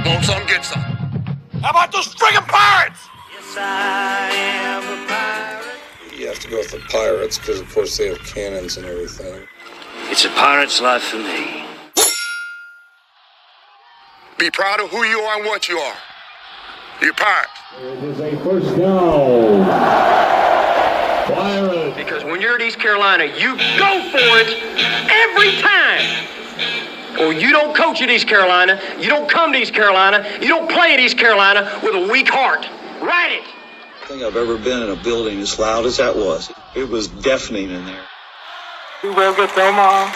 Want some, get some. How about those friggin' Pirates? Yes, I am a pirate. You have to go with the Pirates because, of course, they have cannons and everything. It's a pirate's life for me. Be proud of who you are and what you are. You're Pirates. It is a first down. Pirates. Because when you're at East Carolina, you go for it every time. Or you don't coach at East Carolina, you don't come to East Carolina, you don't play at East Carolina with a weak heart. Write it. I don't think I've ever been in a building as loud as that was. It was deafening in there. We will get to Omaha.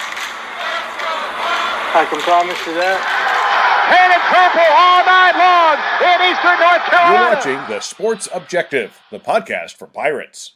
I can promise you that. Red and purple all night long in Eastern North Carolina. You're watching The Sports Objective, the podcast for Pirates.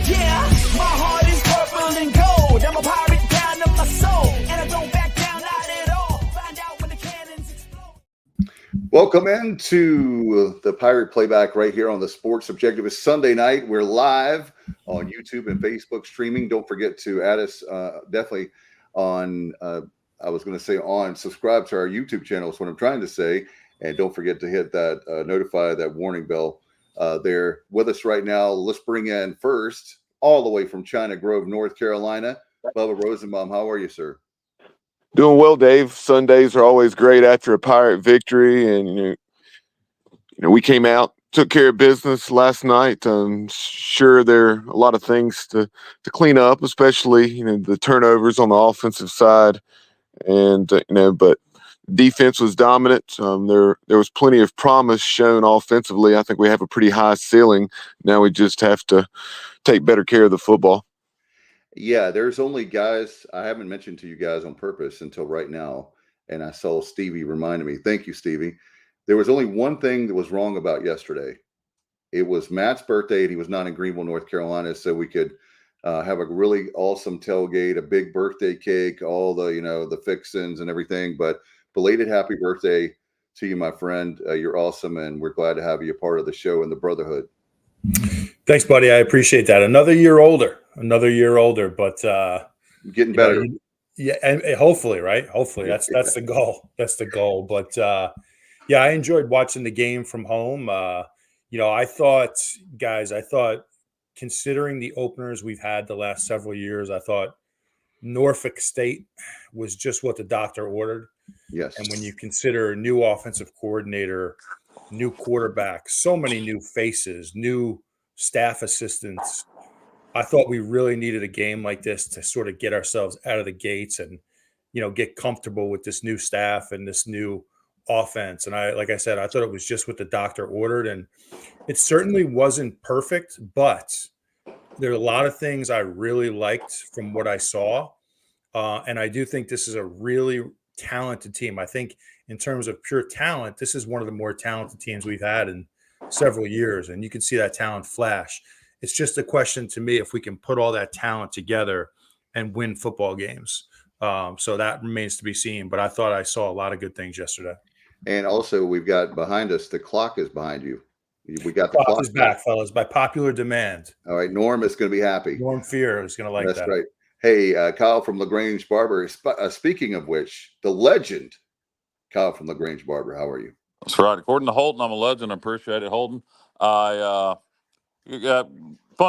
Yeah. My heart is purple and gold. I'm a pirate down to my soul. And I don't back down, not at all. Find out when the cannons explode. Welcome into the Pirate Playback right here on the Sports Objective. It's Sunday night. We're live on YouTube and Facebook streaming. Don't forget to add us definitely on, subscribe to our YouTube channel is what I'm trying to say. And don't forget to hit that, notify that warning bell. They're with us right now. Let's bring in first, all the way from China Grove, North Carolina, Bubba Rosen Mom. How are you, sir? Doing well, Dave. Sundays are always great after a Pirate victory, and you know we came out, took care of business last night. I'm sure there are a lot of things to clean up, especially the turnovers on the offensive side, and but defense was dominant. There was plenty of promise shown offensively. I think we have a pretty high ceiling. Now we just have to take better care of the football. Yeah, there's only guys I haven't mentioned to you guys on purpose until right now, and I saw Stevie reminded me. Thank you, Stevie. There was only one thing that was wrong about yesterday. It was Matt's birthday, and he was not in Greenville, North Carolina, so we could have a really awesome tailgate, a big birthday cake, all the the fixins and everything. But belated happy birthday to you, my friend. You're awesome, and we're glad to have you a part of the show and the brotherhood. Thanks, buddy. I appreciate that. Another year older, but getting better. Yeah, and hopefully, right? Hopefully, that's the goal. That's the goal. But yeah, I enjoyed watching the game from home. I thought, considering the openers we've had the last several years, I thought Norfolk State was just what the doctor ordered. Yes. And when you consider new offensive coordinator, new quarterback, so many new faces, new staff assistants, I thought we really needed a game like this to sort of get ourselves out of the gates and, get comfortable with this new staff and this new offense. And like I said, I thought it was just what the doctor ordered, and it certainly wasn't perfect, but there are a lot of things I really liked from what I saw. And I do think this is a really talented team. I think in terms of pure talent, this is one of the more talented teams we've had in several years, and you can see that talent flash. It's just a question to me if we can put all that talent together and win football games. So that remains to be seen, but I thought I saw a lot of good things yesterday. And also we've got behind us, the clock is behind you. We got the clock is back, fellas, by popular demand. All right, Norm is going to be happy. Norm Fear is going to like that. That's right. Hey, Kyle from LaGrange Barber. Speaking of which, the legend, Kyle from LaGrange Barber. How are you? That's right. According to Holden, I'm a legend. I appreciate it, Holden. Fun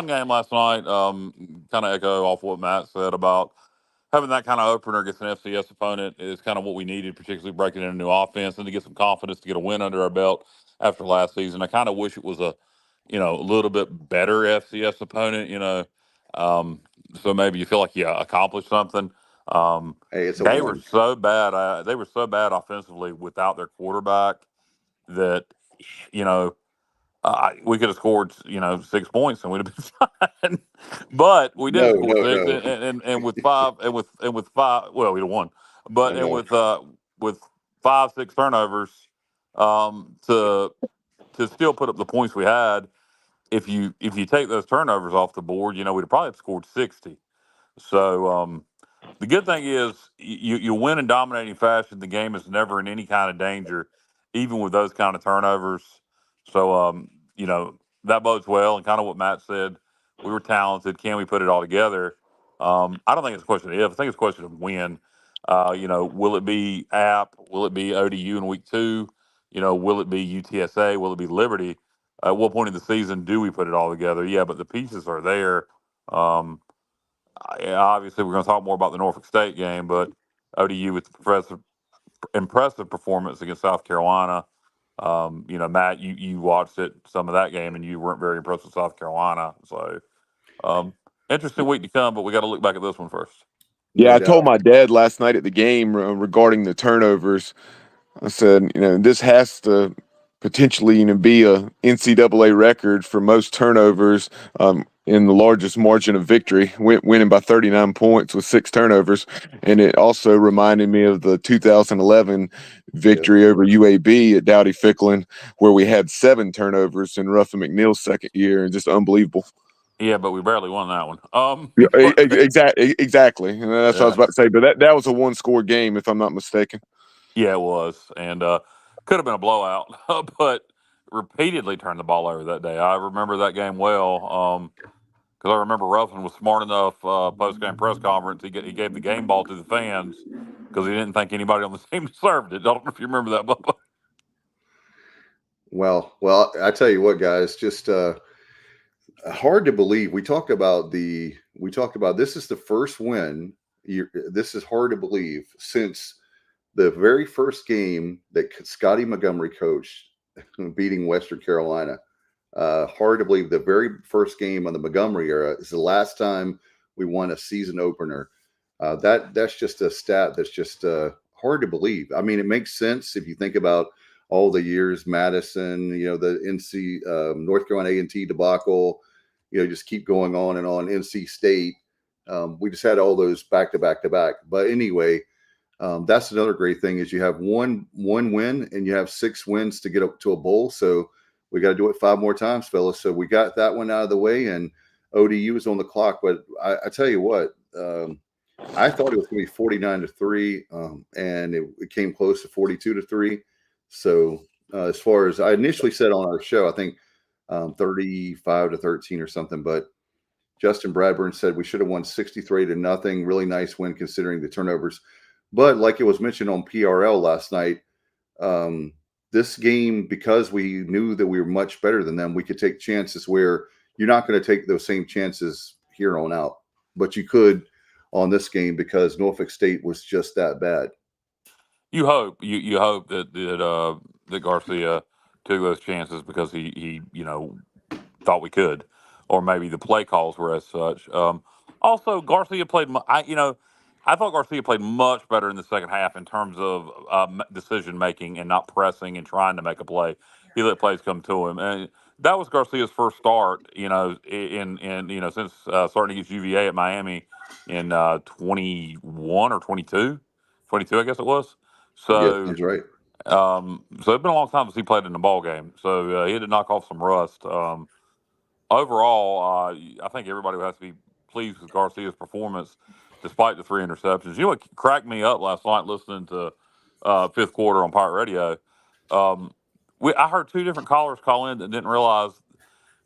game last night. Kind of echo off what Matt said about having that kind of opener against an FCS opponent is kind of what we needed, particularly breaking in a new offense and to get some confidence to get a win under our belt after last season. I kind of wish it was a little bit better FCS opponent, so maybe you feel like you accomplished something. They were so bad. They were so bad offensively without their quarterback that, we could have scored, 6 points and we'd have been fine. But we didn't score six, and with five, well, we'd have won. But with 5-6 turnovers, to still put up the points we had, if you take those turnovers off the board, we'd have probably scored 60. So the good thing is you win in dominating fashion. The game is never in any kind of danger. even with those kind of turnovers. So, that bodes well. And kind of what Matt said, we were talented. Can we put it all together? I don't think it's a question of if. I think it's a question of when. Will it be App? Will it be ODU in week 2? Will it be UTSA? Will it be Liberty? At what point in the season do we put it all together? Yeah, but the pieces are there. Obviously, we're going to talk more about the Norfolk State game, but ODU with the impressive performance against South Carolina. Matt, you watched some of that game, and you weren't very impressed with South Carolina. So, interesting week to come, but we got to look back at this one first. Yeah, I told my dad last night at the game regarding the turnovers. I said, this has to potentially, be a NCAA record for most turnovers in the largest margin of victory, winning by 39 points with 6 turnovers. And it also reminded me of the 2011 victory over UAB at Dowdy Ficklin, where we had 7 turnovers in Ruffin McNeil's second year, and just unbelievable. Yeah, but we barely won that one. Exactly. And that's what I was about to say. But that was a 1-score game, if I'm not mistaken. Yeah, it was, and could have been a blowout, but repeatedly turned the ball over that day. I remember that game well because I remember Ruffin was smart enough post-game press conference. He gave the game ball to the fans because he didn't think anybody on the team deserved it. I don't know if you remember that, Bubba. Well, I tell you what, guys, just hard to believe. We talk about this is the first win. This is hard to believe since the very first game that Scotty Montgomery coached, beating Western Carolina. Hard to believe the very first game on the Montgomery era is the last time we won a season opener. That's just a stat that's just hard to believe. I mean, it makes sense if you think about all the years, Madison, the NC North Carolina A&T debacle, just keep going on and on. NC State, we just had all those back to back to back. But anyway, that's another great thing is you have one win and you have 6 wins to get up to a bowl. So we got to do it 5 more times, fellas. So we got that one out of the way, and ODU is on the clock. But I tell you what, I thought it was going to be 49-3, and it came close to 42-3. So as far as I initially said on our show, I think 35-13 or something. But Justin Bradburn said we should have won 63-0. Really nice win considering the turnovers. But like it was mentioned on PRL last night, this game, because we knew that we were much better than them, we could take chances where you're not going to take those same chances here on out. But you could on this game because Norfolk State was just that bad. You hope that Garcia took those chances because he thought we could, or maybe the play calls were as such. Also, Garcia played. I thought Garcia played much better in the second half in terms of decision making and not pressing and trying to make a play. He let plays come to him, and that was Garcia's first start. Since starting against UVA at Miami in 21 or 22, I guess it was. So yeah, that's right. So it's been a long time since he played in the ball game. So he had to knock off some rust. Overall, I think everybody has to be pleased with Garcia's performance, despite the 3 interceptions. You know what cracked me up last night listening to Fifth Quarter on Pirate Radio? I heard 2 different callers call in that didn't realize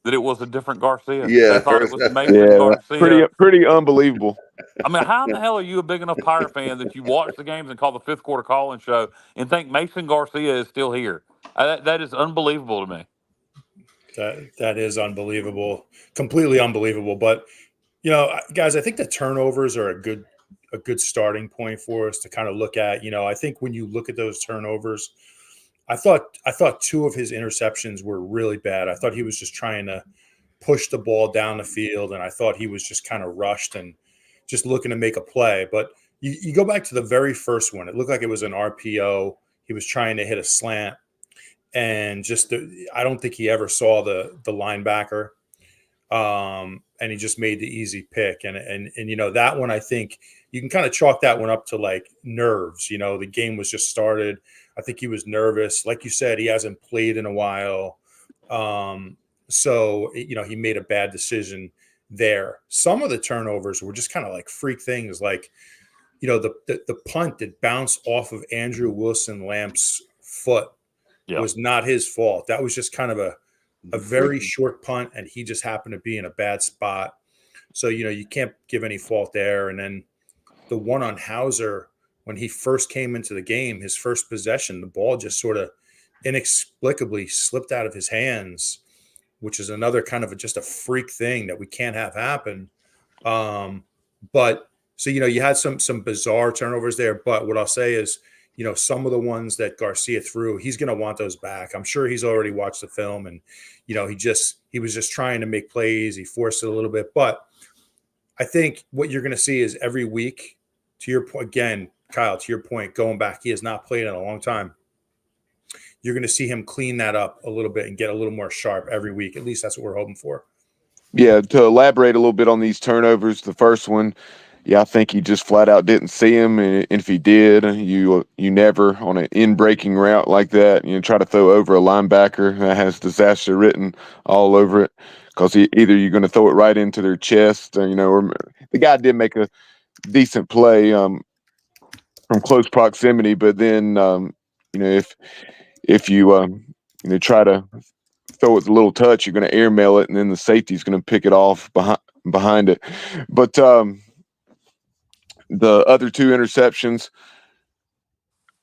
that it was a different Garcia. Yeah, they thought it was Mason Garcia. Pretty unbelievable. I mean, how in the hell are you a big enough Pirate fan that you watch the games and call the Fifth Quarter call-in show and think Mason Garcia is still here? That is unbelievable to me. That is unbelievable, completely unbelievable. But guys, I think the turnovers are a good starting point for us to kind of look at. I think when you look at those turnovers, I thought 2 of his interceptions were really bad. I thought he was just trying to push the ball down the field, and I thought he was just kind of rushed and just looking to make a play. But you go back to the very first one, it looked like it was an RPO. He was trying to hit a slant, and I don't think he ever saw the linebacker, and he just made the easy pick. And that one, I think you can kind of chalk that one up to like nerves. The game was just started. I think he was nervous. Like you said, he hasn't played in a while. So he made a bad decision there. Some of the turnovers were just kind of like freak things, like the punt that bounced off of Andrew Wilson Lamp's foot was not his fault. That was just kind of a very short punt, and he just happened to be in a bad spot. So, you can't give any fault there. And then the one on Hauser, when he first came into the game, his first possession, the ball just sort of inexplicably slipped out of his hands, which is another kind of just a freak thing that we can't have happen. But so, you had some bizarre turnovers there. But what I'll say is, some of the ones that Garcia threw, he's going to want those back. I'm sure he's already watched the film, and, he was just trying to make plays. He forced it a little bit. But I think what you're going to see is every week, to your point, again, Kyle, to your point, going back, he has not played in a long time. You're going to see him clean that up a little bit and get a little more sharp every week. At least that's what we're hoping for. Yeah, to elaborate a little bit on these turnovers, the first one, I think he just flat out didn't see him, and if he did, you never on an in-breaking route like that, try to throw over a linebacker that has disaster written all over it, because either you're going to throw it right into their chest, or the guy did make a decent play from close proximity, but then if you try to throw it a little touch, you're going to airmail it, and then the safety's going to pick it off behind it. But the other two interceptions,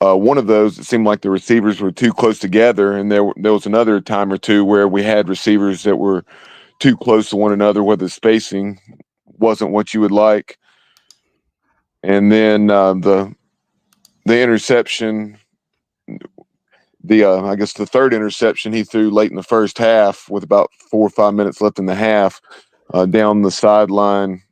one of those, it seemed like the receivers were too close together, and there was another time or two where we had receivers that were too close to one another, where the spacing wasn't what you would like. And then the interception, I guess the third interception he threw late in the first half with about 4 or 5 minutes left in the half, down the sideline,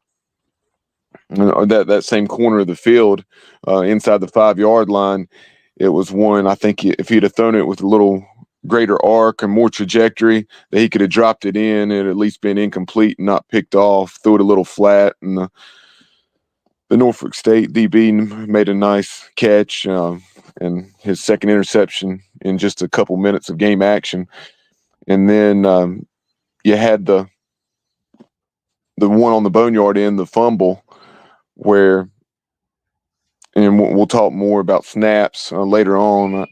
that same corner of the field, inside the 5-yard line. It was one, I think, if he'd have thrown it with a little greater arc and more trajectory, that he could have dropped it in and at least been incomplete and not picked off, threw it a little flat, and the Norfolk State DB made a nice catch, and his second interception in just a couple minutes of game action. And then you had the one on the boneyard end, the fumble, where, and we'll talk more about snaps later on.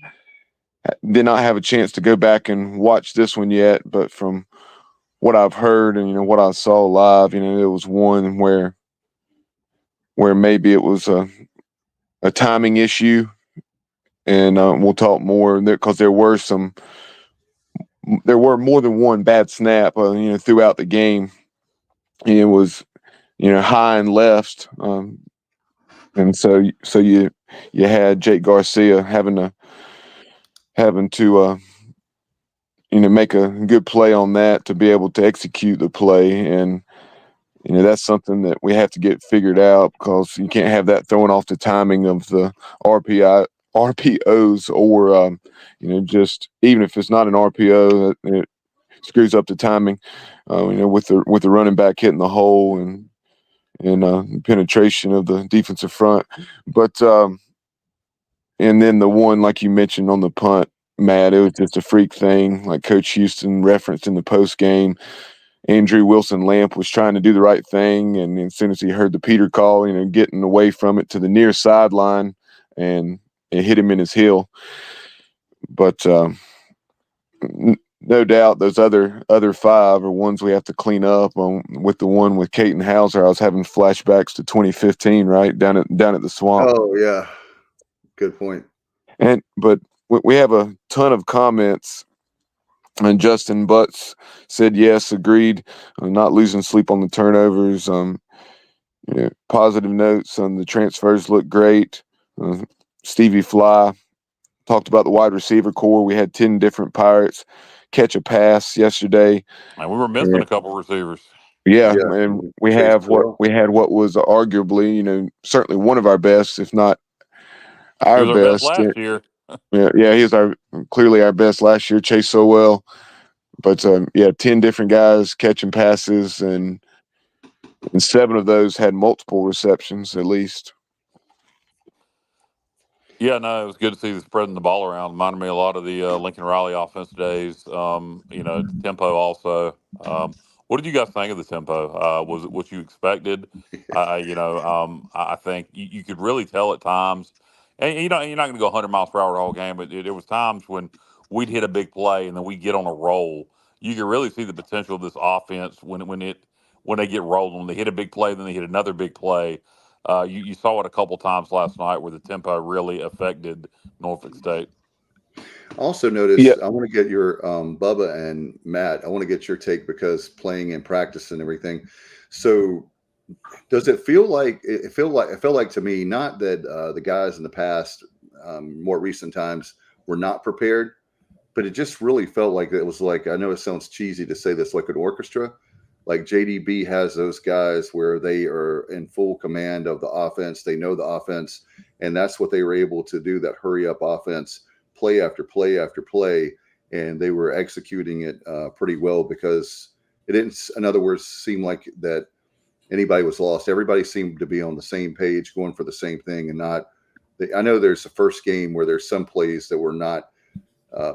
I did not have a chance to go back and watch this one yet, but from what I've heard and what I saw live, it was one where maybe it was a timing issue, and we'll talk more because there were more than one bad snap throughout the game. And it was high and left, and so you had Jake Garcia having to make a good play on that to be able to execute the play. And that's something that we have to get figured out, because you can't have that throwing off the timing of the RPOs, or just even if it's not an RPO, it screws up the timing. With the running back hitting the hole and penetration of the defensive front. But and then the one, like you mentioned on the punt, Matt, it was just a freak thing, like Coach Houston referenced in the post game. Andrew Wilson Lamp was trying to do the right thing, and as soon as he heard the Peter call, getting away from it to the near sideline, and it hit him in his heel. But no doubt those other 5 are ones we have to clean up. With the one with Caton Hauser, I was having flashbacks to 2015, right down at the swamp. Oh yeah, good point. But we have a ton of comments, and Justin Butts said yes, agreed, not losing sleep on the turnovers. Positive notes on the transfers look great. Stevie Fly talked about the wide receiver core. We had 10 different Pirates catch a pass yesterday, and we were missing a couple receivers. Yeah, and we had what was arguably, certainly one of our best, if not our best last year. Yeah, he was clearly our best last year, Chase Sowell. But 10 different guys catching passes, and 7 of those had multiple receptions at least. Yeah, no, it was good to see spreading the ball around. Reminded me a lot of the Lincoln Riley offense days. Tempo also. What did you guys think of the tempo? Was it what you expected? I think you could really tell at times, and you're not going to go 100 miles per hour the whole game, but there was times when we'd hit a big play and then we get on a roll. You can really see the potential of this offense when they get rolled. When they hit a big play, then they hit another big play. You saw it a couple times last night where the tempo really affected Norfolk State. Also notice, I want to get your Bubba and Matt. I want to get your take because playing and practice and everything. So, does it feel like it felt like to me not that the guys in the past, more recent times, were not prepared, but it just really felt like it was like, I know it sounds cheesy to say this, like an orchestra. Like JDB has those guys where they are in full command of the offense. They know the offense, and that's what they were able to do, that hurry up offense, play after play after play, and they were executing it pretty well because it didn't, in other words, seem like that anybody was lost. Everybody seemed to be on the same page, going for the same thing, and not. I know there's the first game where there's some plays that were not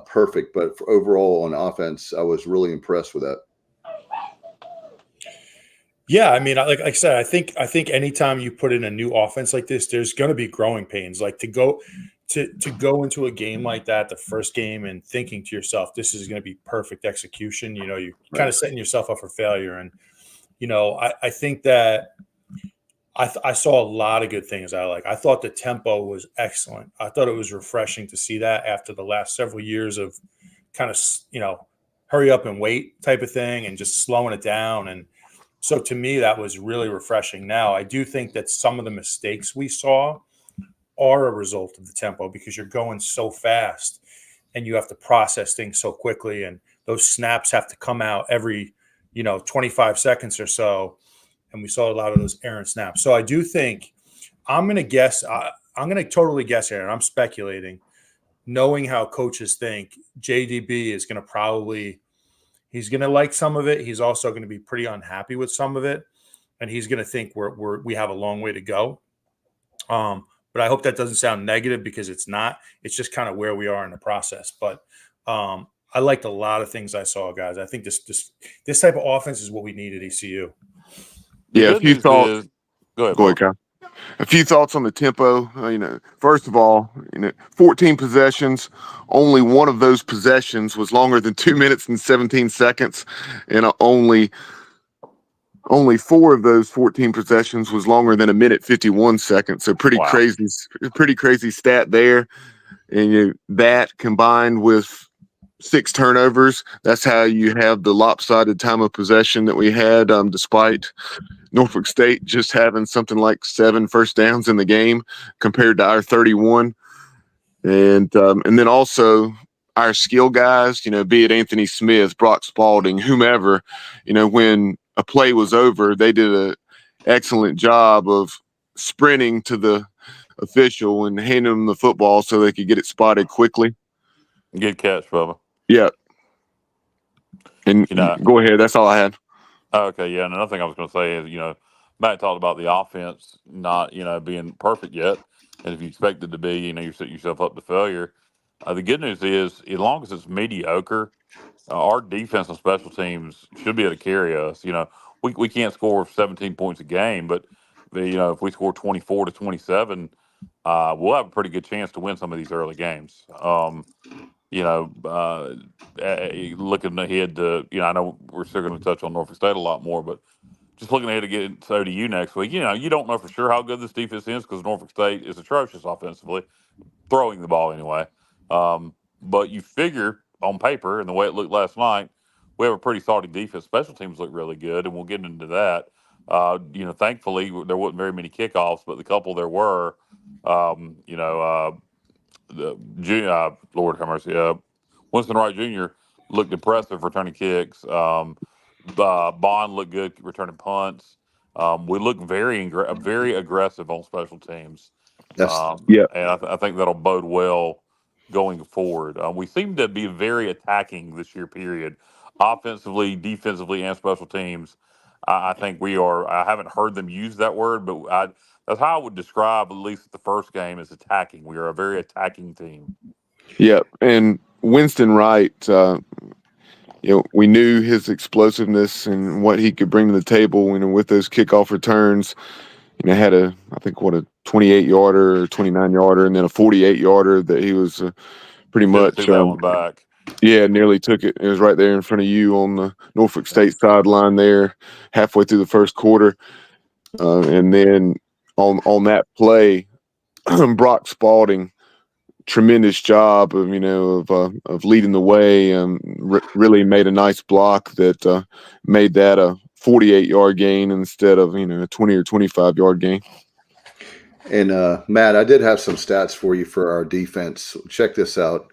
perfect, but overall on offense, I was really impressed with that. Yeah, I mean, like I said, I think anytime you put in a new offense like this, there's going to be growing pains. Like to go into a game like that, the first game, and thinking to yourself, this is going to be perfect execution. You know, you're kind of setting yourself up for failure. And I think that I saw a lot of good things I like. I thought the tempo was excellent. I thought it was refreshing to see that after the last several years of kind of hurry up and wait type of thing and just slowing it down. And so to me, that was really refreshing. Now, I do think that some of the mistakes we saw are a result of the tempo because you're going so fast and you have to process things so quickly. And those snaps have to come out every, 25 seconds or so. And we saw a lot of those errant snaps. So I do think I'm going to guess. I'm going to totally guess here, and I'm speculating, knowing how coaches think. JDB is going to he's going to like some of it. He's also going to be pretty unhappy with some of it, and he's going to think we have a long way to go. But I hope that doesn't sound negative because it's not. It's just kind of where we are in the process. But I liked a lot of things I saw, guys. I think this type of offense is what we need at ECU. Yeah, a few thoughts. Go ahead, Kyle. A few thoughts on the tempo. First of all, 14 possessions. Only one of those possessions was longer than 2 minutes and 17 seconds, and only 4 of those 14 possessions was longer than 1 minute 51 seconds. So pretty crazy stat there. And that combined with 6 turnovers, that's how you have the lopsided time of possession that we had, despite Norfolk State just having something like 7 first downs in the game compared to our 31. And then also our skill guys, be it Anthony Smith, Brock Spalding, whomever, when a play was over, they did an excellent job of sprinting to the official and handing them the football so they could get it spotted quickly. Good catch, Bubba. Yeah. And go ahead. That's all I had. Okay, yeah. And another thing I was going to say is, Matt talked about the offense not, being perfect yet. And if you expect it to be, you're setting yourself up to failure. The good news is, as long as it's mediocre, our defense and special teams should be able to carry us. We can't score 17 points a game, but, if we score 24 to 27, we'll have a pretty good chance to win some of these early games. Looking ahead to, I know we're still going to touch on Norfolk State a lot more, but just looking ahead to get to ODU next week, you don't know for sure how good this defense is because Norfolk State is atrocious offensively, throwing the ball anyway. But you figure on paper and the way it looked last night, we have a pretty solid defense. Special teams look really good, and we'll get into that. Thankfully, there wasn't very many kickoffs, but the couple there were, Lord have mercy, Winston Wright Jr. looked impressive returning kicks. Bond looked good returning punts. We look very aggressive on special teams. And I think that'll bode well going forward. We seem to be very attacking this year, period. Offensively, defensively, and special teams. I think we are. I haven't heard them use that word, but that's how I would describe at least the first game as attacking. We are a very attacking team. Yeah, and Winston Wright, we knew his explosiveness and what he could bring to the table. With those kickoff returns, had a 28-yarder, or 29-yarder, and then a 48-yarder that he was pretty Didn't see much. that one back. Yeah, nearly took it. It was right there in front of you on the Norfolk State sideline there, halfway through the first quarter. And then on that play, Brock Spalding, tremendous job of leading the way. Really made a nice block that made that a 48-yard gain instead of a 20 or 25-yard gain. And Matt, I did have some stats for you for our defense. Check this out.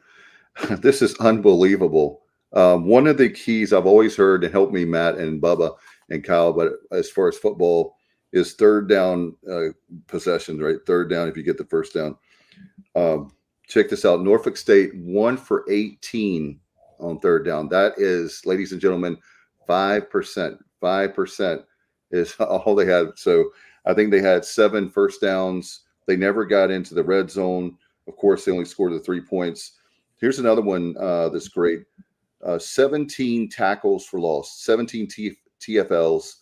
This is unbelievable. One of the keys I've always heard, and help me, Matt and Bubba and Kyle, but as far as football, is third down possessions, right? Third down if you get the first down. Check this out. Norfolk State 1 for 18 on third down. That is, ladies and gentlemen, 5%. 5% is all they had. So I think they had 7 first downs. They never got into the red zone. Of course, they only scored the 3 points. Here's another one that's great. 17 tackles for loss, 17 TFLs.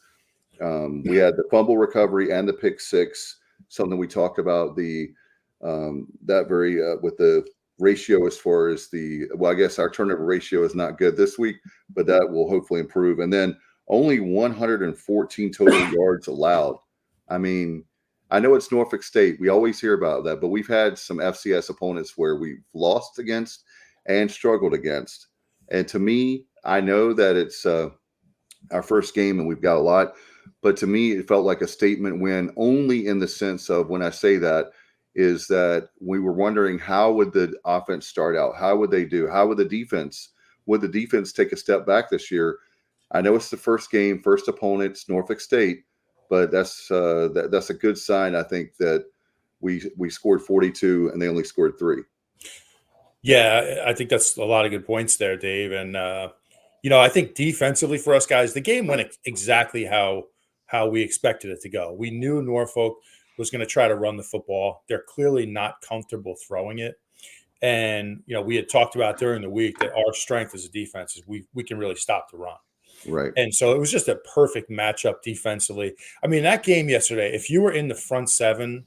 We had the fumble recovery and the pick six, something we talked about that very with the ratio as far as I guess our turnover ratio is not good this week, but that will hopefully improve. And then only 114 total yards allowed. I mean, I know it's Norfolk State. We always hear about that, but we've had some FCS opponents where we've lost against and struggled against. And to me, I know that it's our first game and we've got a lot, but to me, it felt like a statement win only in the sense of, when I say that, is that we were wondering how would the offense start out? How would they do? How would the defense take a step back this year? I know it's the first game, first opponent, it's Norfolk State, but that's a good sign. I think that we scored 42 and they only scored 3. Yeah, I think that's a lot of good points there, Dave. And I think defensively for us guys, the game went exactly how we expected it to go. We knew Norfolk was going to try to run the football. They're clearly not comfortable throwing it. And, we had talked about during the week that our strength as a defense is we can really stop the run. Right. And so it was just a perfect matchup defensively. I mean, that game yesterday, if you were in the front 7,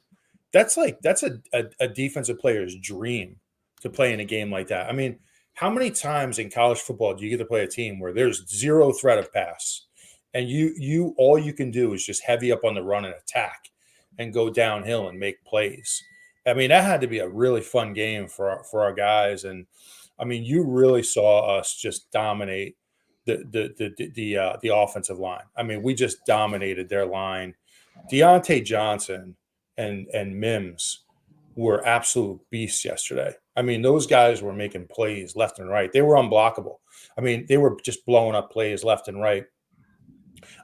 that's a defensive player's dream to play in a game like that. I mean, how many times in college football do you get to play a team where there's zero threat of pass and you all you can do is just heavy up on the run and attack and go downhill and make plays? I mean, that had to be a really fun game for our guys. And I mean, you really saw us just dominate the offensive line. I mean, we just dominated their line. Deontay Johnson and Mims were absolute beasts yesterday. I mean, those guys were making plays left and right. They were unblockable. I mean, they were just blowing up plays left and right.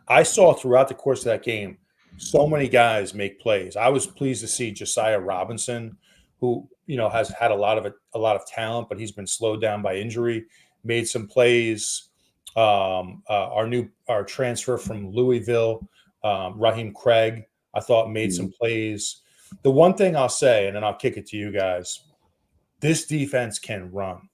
I saw throughout the course of that game so many guys make plays. I was pleased to see Josiah Robinson, who has had a lot of talent, but he's been slowed down by injury, made some plays. Our transfer from Louisville, Raheem Craig, I thought made some plays. The one thing I'll say, and then I'll kick it to you guys, this defense can run.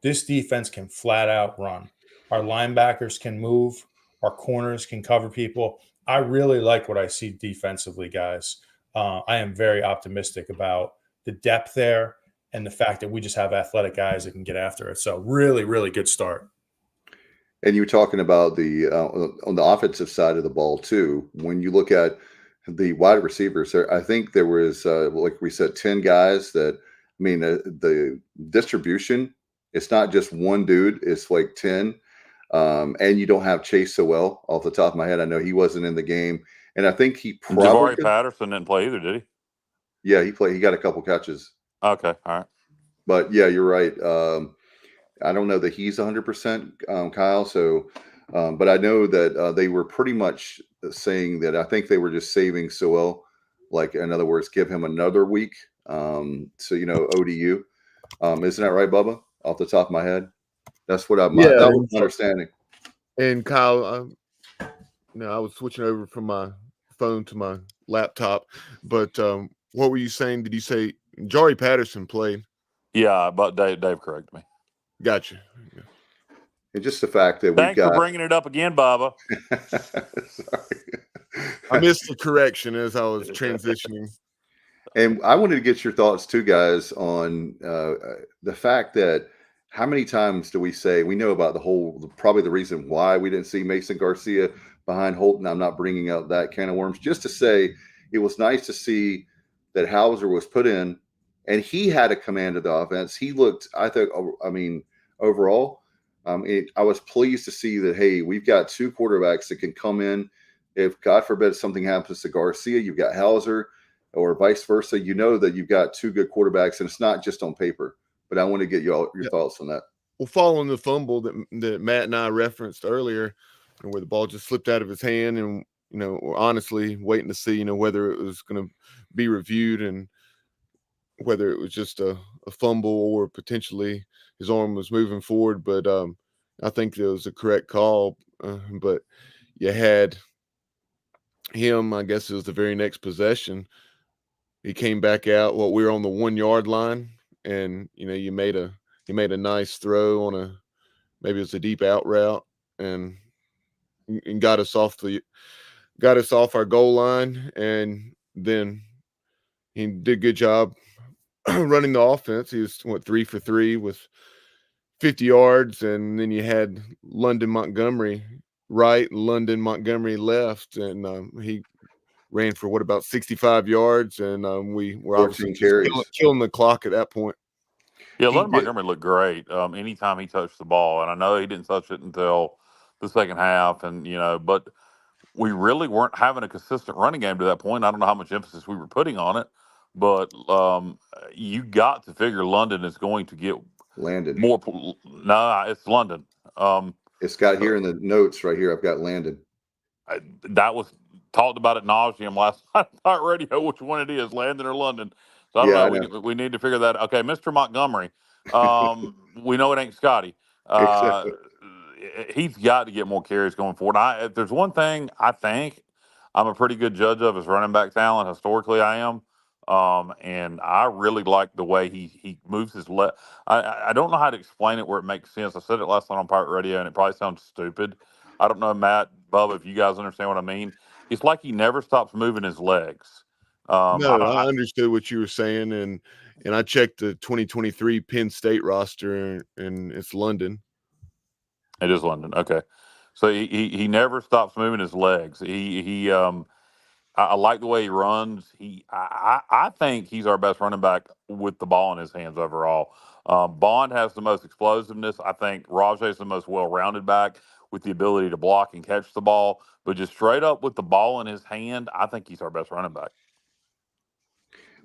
This defense can flat out run. Our linebackers can move. Our corners can cover people. I really like what I see defensively, guys. I am very optimistic about the depth there and the fact that we just have athletic guys that can get after it. So really, really good start. And you were talking about on the offensive side of the ball too. When you look at the wide receivers, I think there was, like we said, 10 guys that, I mean, the distribution, it's not just one dude, it's like 10. And you don't have Chase Sowell off the top of my head. I know he wasn't in the game. And I think he probably Jabari Patterson didn't play either, did he? Yeah, he played. He got a couple catches. Okay, all right. But yeah, you're right. I don't know that he's 100%, Kyle. So, but I know that they were pretty much saying that I think they were just saving Sowell, like in other words, give him another week. So ODU, isn't that right, Bubba? Off the top of my head, that's what that was my understanding. And Kyle, I was switching over from my phone to my laptop, but what were you saying? Did you say Jari Patterson played? Yeah, but Dave corrected me. Gotcha. Yeah. And just the fact that Thanks for bringing it up again, Bubba. Sorry. I missed the correction as I was transitioning. And I wanted to get your thoughts too, guys, on the fact that how many times do we say we know about probably the reason why we didn't see Mason Garcia behind Holton. I'm not bringing up that can of worms, just to say it was nice to see that Hauser was put in and he had a command of the offense. He looked, I think, I mean, overall, I was pleased to see that, hey, we've got two quarterbacks that can come in. If God forbid something happens to Garcia, you've got Hauser, or vice versa. You know that you've got two good quarterbacks, and it's not just on paper. But I want to get your thoughts on that. Well, following the fumble that Matt and I referenced earlier, where the ball just slipped out of his hand, and we're honestly waiting to see whether it was going to be reviewed and whether it was just a fumble or potentially his arm was moving forward. But I think it was a correct call. But you had him, I guess it was the very next possession. He came back out. We were on the 1 yard line, and you made a nice throw on maybe it was a deep out route, and got us off our goal line, and then he did a good job running the offense. He was 3 for 3 with 50 yards, and then you had London Montgomery right, London Montgomery left, and he ran for about 65 yards, and we were obviously killing the clock at that point. Yeah, London Montgomery looked great. Anytime he touched the ball, and I know he didn't touch it until the second half, and but we really weren't having a consistent running game to that point. I don't know how much emphasis we were putting on it, but you got to figure London is going to get Landon more. No, it's London. It's got here in the notes right here. I've got Landon. That was talked about at nauseum last night on radio, which one it is, Landon or London. So I don't know. We need to figure that out. Okay, Mr. Montgomery. We know it ain't Scotty. He's got to get more carries going forward. If there's one thing I think I'm a pretty good judge of is running back talent. Historically, I am. And I really like the way he moves his left. I don't know how to explain it where it makes sense. I said it last night on Pirate Radio, and it probably sounds stupid. I don't know, Matt, Bubba, if you guys understand what I mean. It's like he never stops moving his legs. No, I understood what you were saying, and I checked the 2023 Penn State roster, and it's London. It is London. Okay, so he never stops moving his legs. I like the way he runs. I think he's our best running back with the ball in his hands overall. Bond has the most explosiveness. I think Rajay is the most well-rounded back with the ability to block and catch the ball. But just straight up with the ball in his hand, I think he's our best running back.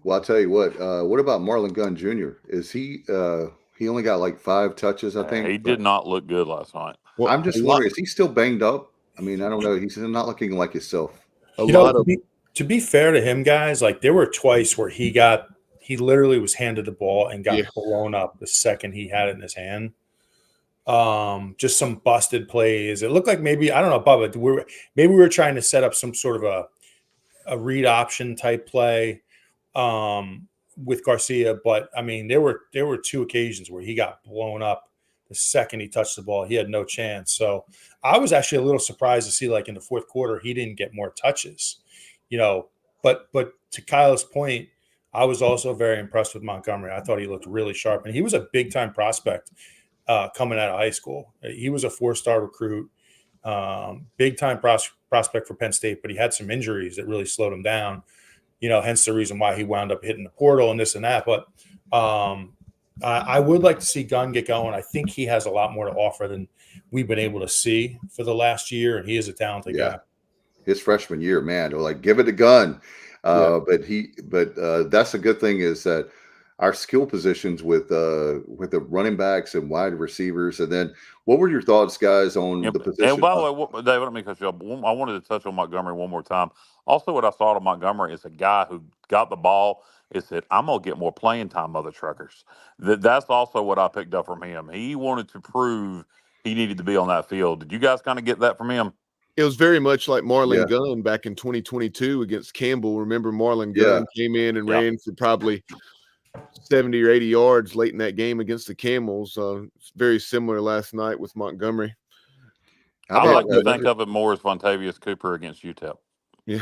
Well, I'll tell you what. What about Marlon Gunn Jr.? Is he? He only got like 5 touches, I think. He did not look good last night. Well, I'm just wondering, is he still banged up? I mean, I don't know. He's not looking like himself. To be fair to him, guys, like there were twice where he literally was handed the ball and got blown up the second he had it in his hand. Just some busted plays. It looked like maybe, I don't know, Bubba, maybe we were trying to set up some sort of a read option type play with Garcia, but I mean, there were 2 occasions where he got blown up the second he touched the ball. He had no chance. So I was actually a little surprised to see, like in the fourth quarter, he didn't get more touches, but to Kyle's point, I was also very impressed with Montgomery. I thought he looked really sharp, and he was a big time prospect coming out of high school. He was a 4-star recruit, big time prospect for Penn State, but he had some injuries that really slowed him down. Hence the reason why he wound up hitting the portal and this and that. But I would like to see Gunn get going. I think he has a lot more to offer than we've been able to see for the last year, and he is a talented guy. His freshman year, man, they're like, give it to Gunn. But that's a good thing is that our skill positions with the running backs and wide receivers. And then what were your thoughts, guys, on the position? And by the way, David, let me cut you off. I wanted to touch on Montgomery one more time. Also, what I saw to Montgomery is a guy who got the ball and said, I'm going to get more playing time, mother truckers. That's also what I picked up from him. He wanted to prove he needed to be on that field. Did you guys kind of get that from him? It was very much like Marlon Gunn back in 2022 against Campbell. Remember, Marlon Gunn came in and ran for probably 70 or 80 yards late in that game against the Camels. It's very similar last night with Montgomery. I like to think of it more as Vontavious Cooper against UTEP. Yeah.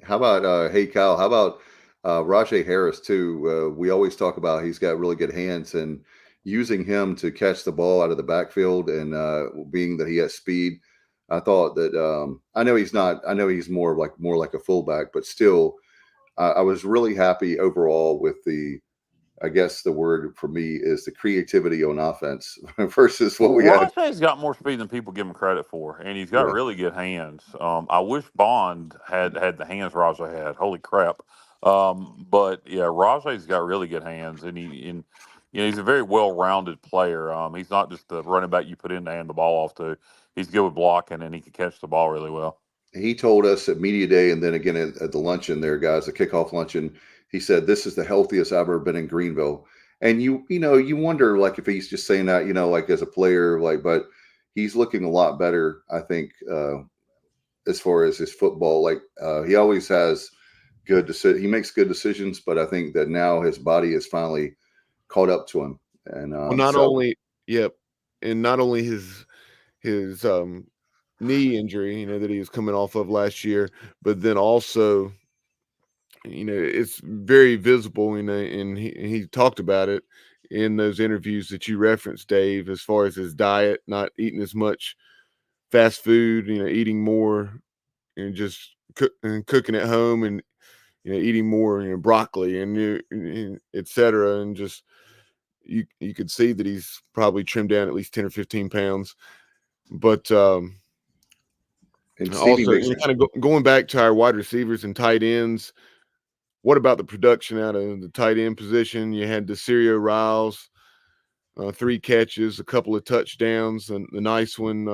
How about, hey, Kyle, how about Rajay Harris too. We always talk about he's got really good hands, and using him to catch the ball out of the backfield, and being that he has speed, I thought that I know he's not. I know he's more like a fullback, but still, I was really happy overall with the. I guess the word for me is the creativity on offense versus what we had. Rajay's got more speed than people give him credit for, and he's got Yeah, really good hands. I wish Bond had the hands Rajay had. Holy crap! But yeah, Rajay's got really good hands, and he's a very well-rounded player. He's not just the running back you put in to hand the ball off to. He's good with blocking, and he can catch the ball really well. he told us at media day, and then again at the luncheon there, guys, the kickoff luncheon. He said this is the healthiest I've ever been in Greenville, and you wonder like if he's just saying that like as a player, like, but he's looking a lot better. I think as far as his football, like he always has he makes good decisions, but I think that now his body is finally caught up to him, and Well, not only his knee injury, that he was coming off of last year, but then also, it's very visible, and he talked about it in those interviews that you referenced, Dave, as far as his diet, not eating as much fast food, eating more and just cooking at home, and eating more, broccoli and et cetera, and just you could see that he's probably trimmed down at least 10 or 15 pounds. But also, kind of going back to our wide receivers and tight ends, what about the production out of the tight end position? You had Desirio Riles, 3 catches, a couple of touchdowns, and the nice one,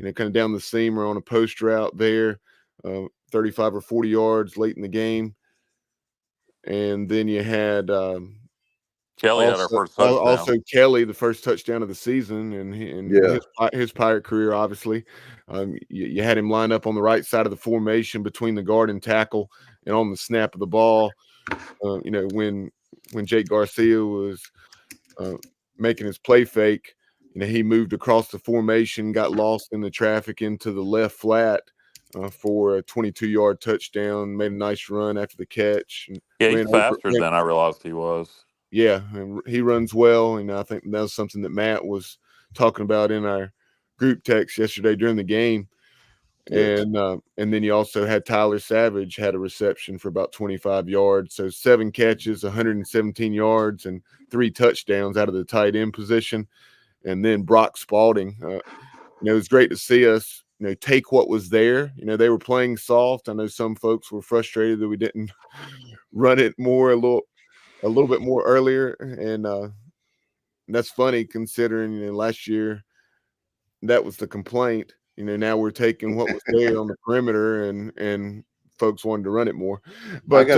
kind of down the seam or on a post route there, 35 or 40 yards late in the game. And then you had Kelly had our first touchdown. Also Kelly, the first touchdown of the season, and his Pirate career, obviously. You had him line up on the right side of the formation between the guard and tackle, and on the snap of the ball, when Jake Garcia was making his play fake, he moved across the formation, got lost in the traffic into the left flat for a 22-yard touchdown, made a nice run after the catch. Yeah, he's faster than I realized he was. Yeah, and he runs well, and I think that was something that Matt was talking about in our group text yesterday during the game. Yes. And then you also had Tyler Savage had a reception for about 25 yards. So 7 catches, 117 yards, and 3 touchdowns out of the tight end position. And then Brock Spalding, it was great to see us, take what was there. They were playing soft. I know some folks were frustrated that we didn't run it more, a little bit more earlier. And that's funny considering, last year that was the complaint. Now we're taking what was there on the perimeter, and folks wanted to run it more. But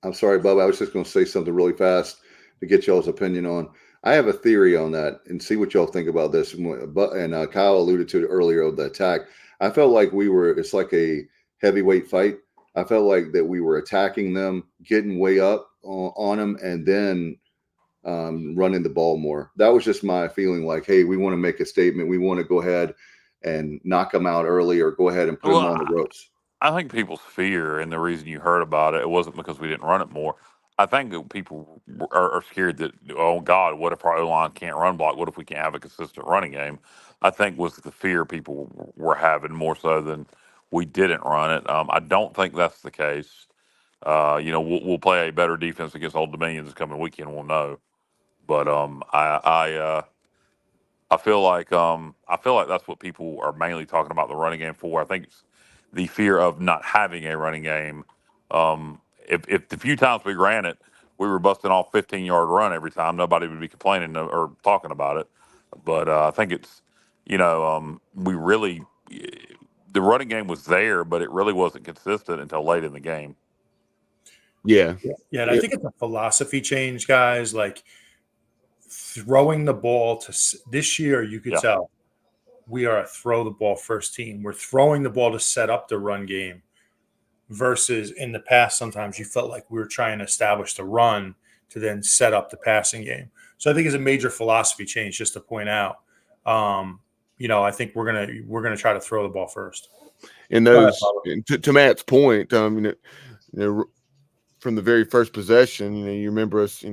I'm sorry, Bubba. I was just going to say something really fast to get y'all's opinion on. I have a theory on that, and see what y'all think about this. And Kyle alluded to it earlier of the attack. I felt like it's like a heavyweight fight. I felt like that we were attacking them, getting way up on them, and then running the ball more. That was just my feeling, like, hey, we want to make a statement. We want to go ahead and knock them out early, or go ahead and put them on the ropes. I think people's fear, and the reason you heard about it wasn't because we didn't run it more. I think that people are scared that, oh, God, what if our O-line can't run block? What if we can't have a consistent running game? I think was the fear people were having more so than we didn't run it. I don't think that's the case. We'll play a better defense against Old Dominion this coming weekend. We'll know. But I feel like that's what people are mainly talking about the running game for. I think it's the fear of not having a running game. If the few times we ran it, we were busting off 15-yard run every time, nobody would be complaining or talking about it. But I think it's, we really, the running game was there, but it really wasn't consistent until late in the game. Yeah. And I think it's a philosophy change, guys. Like throwing the ball to this year, you could tell we are a throw the ball first team. We're throwing the ball to set up the run game. Versus in the past, sometimes you felt like we were trying to establish the run to then set up the passing game. So I think it's a major philosophy change, just to point out. I think we're gonna try to throw the ball first. And those, to Matt's point, from the very first possession, you remember us,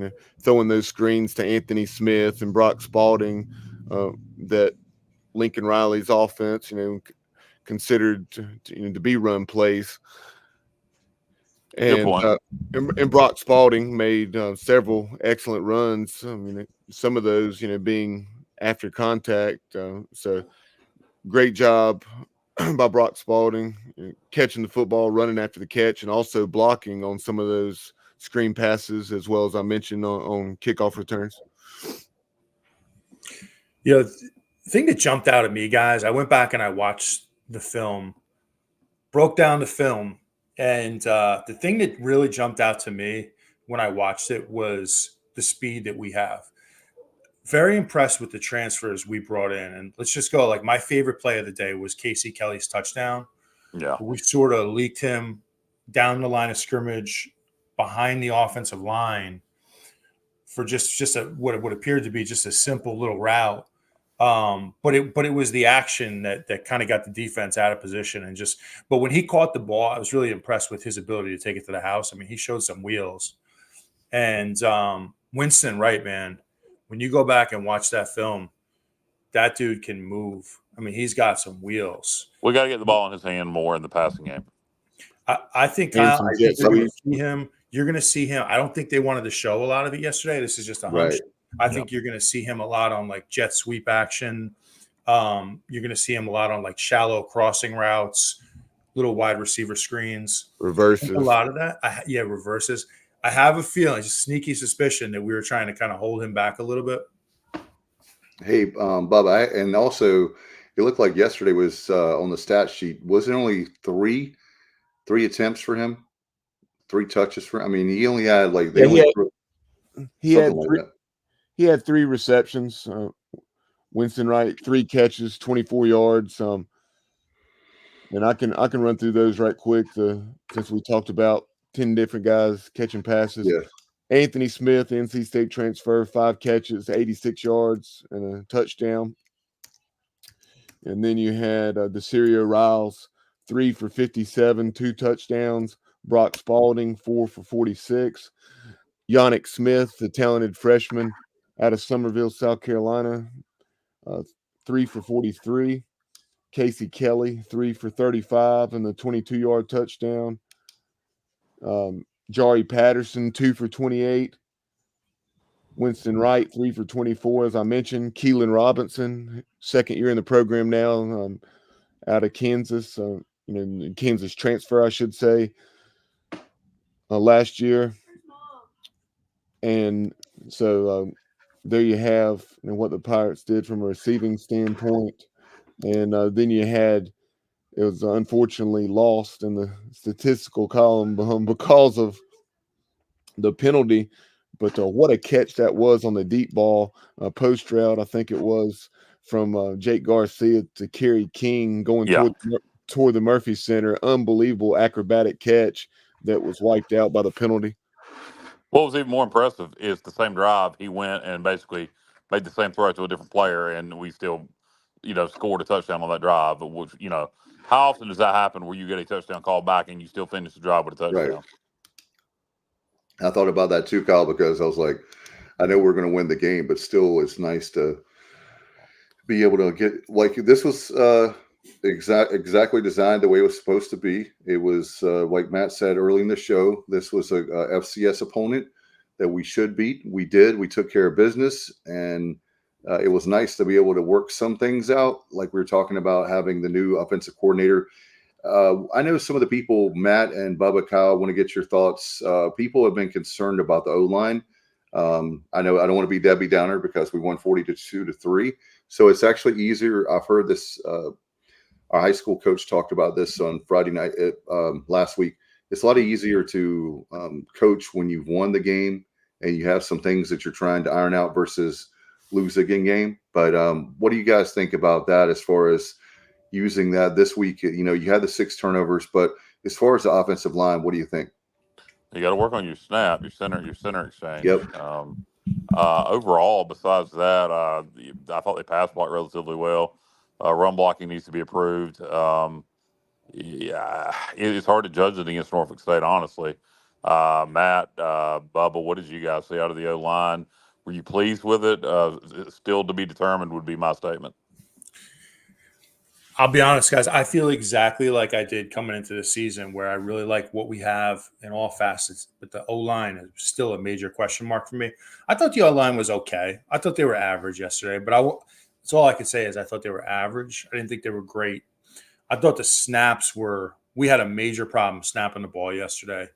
throwing those screens to Anthony Smith and Brock Spalding, that Lincoln Riley's offense, considered to be run plays. And Brock Spalding made several excellent runs. I mean, some of those, being after contact. So great job by Brock Spalding, catching the football, running after the catch, and also blocking on some of those screen passes, as well as I mentioned on kickoff returns. The thing that jumped out at me, guys, I went back and I watched the film, broke down the film, and the thing that really jumped out to me when I watched it was the speed that we have. Very impressed with the transfers we brought in. And let's just go, like, my favorite play of the day was Casey Kelly's touchdown. Yeah. We sort of leaked him down the line of scrimmage behind the offensive line for just what appeared to be just a simple little route. But it was the action that kind of got the defense out of position but when he caught the ball, I was really impressed with his ability to take it to the house. I mean, he showed some wheels. And Winston Wright, man, when you go back and watch that film, that dude can move. I mean, he's got some wheels. We got to get the ball in his hand more in the passing game. I think, Kyle, you're going to see him. You're going to see him. I don't think they wanted to show a lot of it yesterday. This is just a hunch. Right. I think you're going to see him a lot on like jet sweep action. You're going to see him a lot on like shallow crossing routes, little wide receiver screens, reverses. A lot of that. Reverses. I have a feeling, just a sneaky suspicion that we were trying to kind of hold him back a little bit. Hey, Bubba, and also it looked like yesterday was on the stat sheet. Was it only three attempts for him? 3 touches for him? I mean, he only had like he had 3 receptions. Winston Wright, 3 catches, 24 yards. And I can run through those right quick. Since we talked about 10 different guys catching passes. Yeah. Anthony Smith, NC State transfer, 5 catches, 86 yards, and a touchdown. And then you had Desirio Riles, 3 for 57, 2 touchdowns. Brock Spalding, 4 for 46. Yannick Smith, the talented freshman out of Summerville, South Carolina, 3 for 43. Casey Kelly, 3 for 35, and the 22-yard touchdown. Jari Patterson, 2 for 28. Winston Wright, 3 for 24, as I mentioned. Keelan Robinson, second year in the program now, out of Kansas. Kansas transfer, I should say, last year. And so there you have what the Pirates did from a receiving standpoint. And then you had, it was unfortunately lost in the statistical column because of the penalty. But what a catch that was on the deep ball post route. I think it was from Jake Garcia to Kerry King going toward the Murphy Center. Unbelievable acrobatic catch that was wiped out by the penalty. What was even more impressive is the same drive he went and basically made the same throw to a different player, and we still, scored a touchdown on that drive. But which, how often does that happen where you get a touchdown call back and you still finish the drive with a touchdown? Right. I thought about that too, Kyle, because I was like, I know we're going to win the game, but still, it's nice to be able to get like this was exactly designed the way it was supposed to be. It was like Matt said early in the show. This was a FCS opponent that we should beat. We did. We took care of business, and it was nice to be able to work some things out, like we were talking about having the new offensive coordinator. I know some of the people, Matt and Bubba, Kyle, want to get your thoughts. People have been concerned about the O-line. I know I don't want to be Debbie Downer because we won 42-3. So it's actually easier. I've heard this. Our high school coach talked about this on Friday night last week. It's a lot easier to coach when you've won the game and you have some things that you're trying to iron out versus lose a game. But what do you guys think about that as far as using that this week? You had the 6 turnovers, but as far as the offensive line, what do you think? You got to work on your snap, your center exchange. Yep. Overall, besides that, I thought they pass blocked relatively well. Run blocking needs to be improved. Yeah, it's hard to judge it against Norfolk State, honestly. Matt, Bubba, what did you guys see out of the O line? Were you pleased with it? Still to be determined would be my statement. I'll be honest, guys. I feel exactly like I did coming into the season, where I really like what we have in all facets, but the O line is still a major question mark for me. I thought the O line was okay. I thought they were average yesterday, but that's all I could say is I thought they were average. I didn't think they were great. I thought the snaps were. We had a major problem snapping the ball yesterday.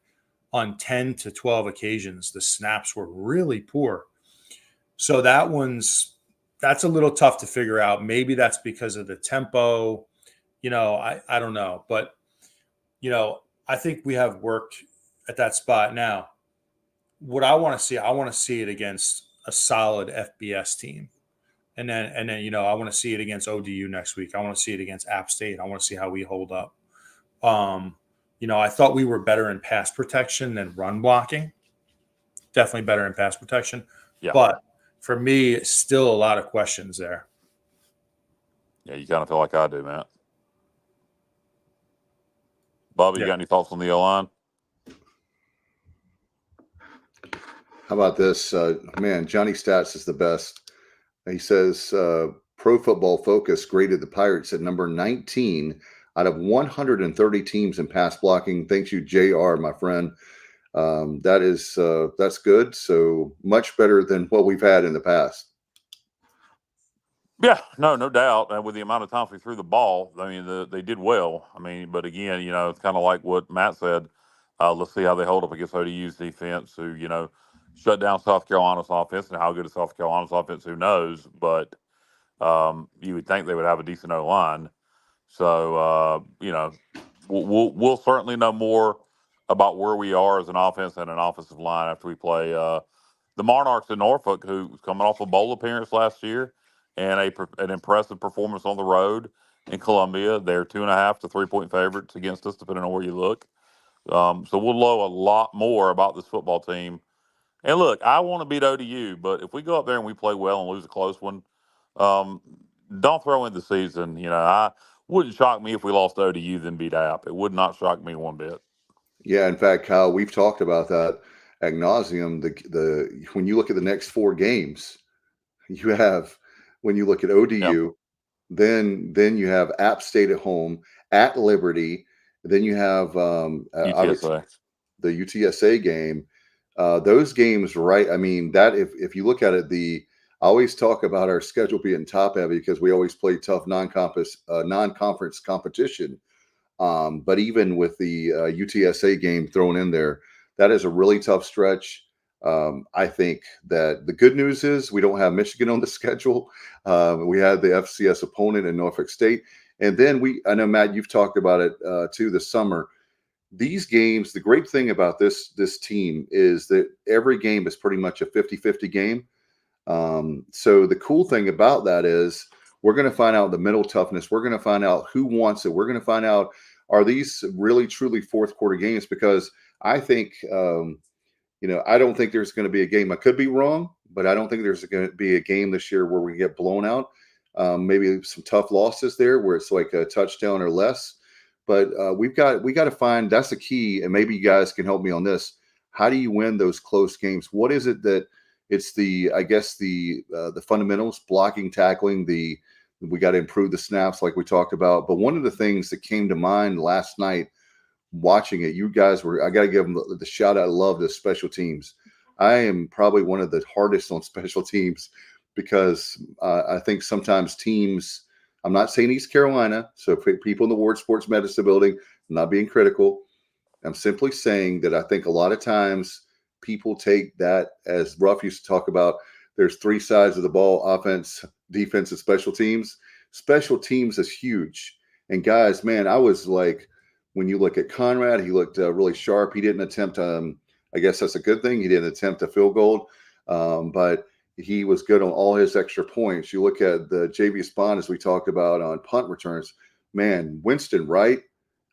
On 10 to 12 occasions, the snaps were really poor. So that's a little tough to figure out. Maybe that's because of the tempo. I don't know. But, I think we have worked at that spot. Now, what I want to see it against a solid FBS team. And then, I want to see it against ODU next week. I want to see it against App State. I want to see how we hold up. I thought we were better in pass protection than run blocking. Definitely better in pass protection. Yeah. But for me, still a lot of questions there. Yeah, you kind of feel like I do, Matt. Bobby, you got any thoughts on the O-line? How about this? Man, Johnny Stats is the best. He says Pro Football Focus graded the Pirates at number 19 out of 130 teams in pass blocking. Thanks you, JR, my friend. That's good. So much better than what we've had in the past. Yeah, no doubt. And with the amount of times we threw the ball, I mean, they did well. I mean, but again, it's kind of like what Matt said. Let's see how they hold up against ODU's defense, who, shut down South Carolina's offense. And how good is South Carolina's offense, who knows? But you would think they would have a decent O-line. So, we'll certainly know more about where we are as an offense and an offensive line after we play the Monarchs in Norfolk, who was coming off a bowl appearance last year and an impressive performance on the road in Columbia. They're 2.5 to 3-point favorites against us, depending on where you look. So we'll know a lot more about this football team. And look, I want to beat ODU, but if we go up there and we play well and lose a close one, don't throw in the season. I wouldn't shock me if we lost to ODU then beat App. It would not shock me one bit. Yeah, in fact, Kyle, we've talked about that ad nauseum. When you look at the next 4 games, you have, when you look at ODU, then you have App State at home, at Liberty, then you have obviously the UTSA game. Those games, right? I mean, that if you look at it, I always talk about our schedule being top heavy because we always play tough non-conference competition. But even with the UTSA game thrown in there, that is a really tough stretch. I think that the good news is we don't have Michigan on the schedule. We had the FCS opponent in Norfolk State. And then I know, Matt, you've talked about it too this summer. These games, the great thing about this team is that every game is pretty much a 50-50 game. So the cool thing about that is we're going to find out the mental toughness. We're going to find out who wants it. We're going to find out, are these really, truly fourth quarter games? Because I think, I don't think there's going to be a game. I could be wrong, but I don't think there's going to be a game this year where we get blown out. Maybe some tough losses there where it's like a touchdown or less. But we got to find, that's the key. And maybe you guys can help me on this. How do you win those close games? What is it that it's the fundamentals, blocking, tackling, we got to improve the snaps like we talked about. But one of the things that came to mind last night watching it, you guys I got to give them the shout out. I love the special teams. I am probably one of the hardest on special teams because I think sometimes teams, I'm not saying East Carolina, so people in the Ward Sports Medicine building, I'm not being critical. I'm simply saying that I think a lot of times people take that, as Ruff used to talk about, there's 3 sides of the ball: offense, defense, and special teams. Special teams is huge. And guys, man, I was like, when you look at Conrad, he looked really sharp. He didn't attempt, I guess that's a good thing. He didn't attempt a field goal, but he was good on all his extra points. You look at the Javius Bond, as we talked about on punt returns, man, Winston Wright,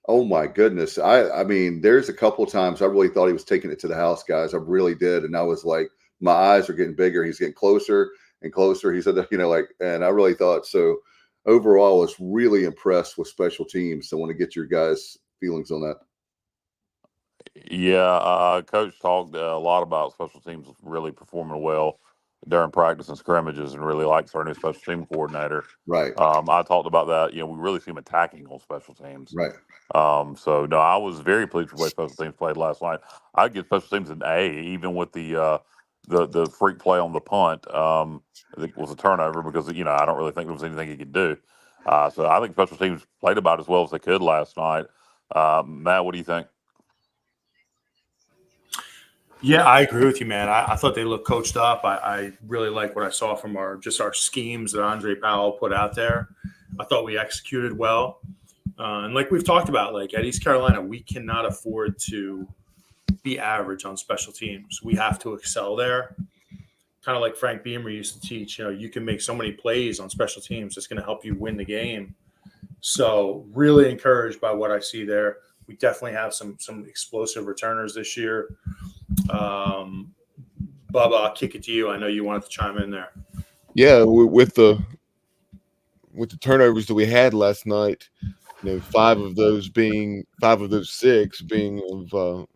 oh my goodness. I mean, there's a couple of times I really thought he was taking it to the house, guys. I really did. And I was like, my eyes are getting bigger. He's getting closer and closer. He said that, and I really thought so. overall, I was really impressed with special teams. So I want to get your guys' feelings on that. Yeah, Coach talked a lot about special teams really performing well during practice and scrimmages, and really likes our new special team coordinator. Right. I talked about that. You know, we really see him attacking on special teams. Right. So no, I was very pleased with the way special teams played last night. I'd give special teams an A, even with the freak play on the punt. I think it was a turnover because I don't really think there was anything he could do. So I think special teams played about as well as they could last night. Matt, what do you think? Yeah, I agree with you, man. I thought they looked coached up. I really like what I saw from our schemes that Andre Powell put out there. I thought we executed well. And like we've talked about, like at East Carolina, we cannot afford to be average on special teams. We have to excel there. Kind of like Frank Beamer used to teach, you can make so many plays on special teams that's going to help you win the game. So really encouraged by what I see there. We definitely have some explosive returners this year. Bubba, I'll kick it to you. I know you wanted to chime in there. Yeah, with the turnovers that we had last night, 5 of those 6 being of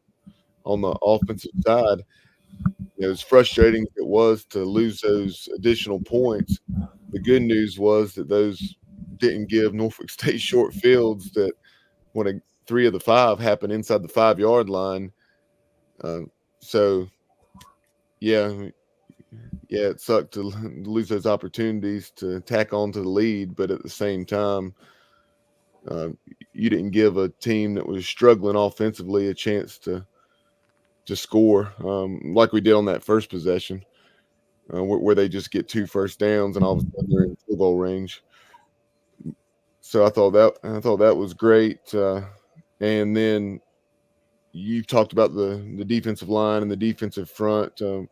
on the offensive side. As frustrating as it was to lose those additional points, the good news was that those didn't give Norfolk State short fields that when 3 of the 5 happened inside the 5-yard line. So, yeah, it sucked to lose those opportunities to tack on to the lead, but at the same time, you didn't give a team that was struggling offensively a chance to score like we did on that first possession, where they just get 2 first downs and all of a sudden they're in field goal range. So I thought that was great. And then you talked about the defensive line and the defensive front. I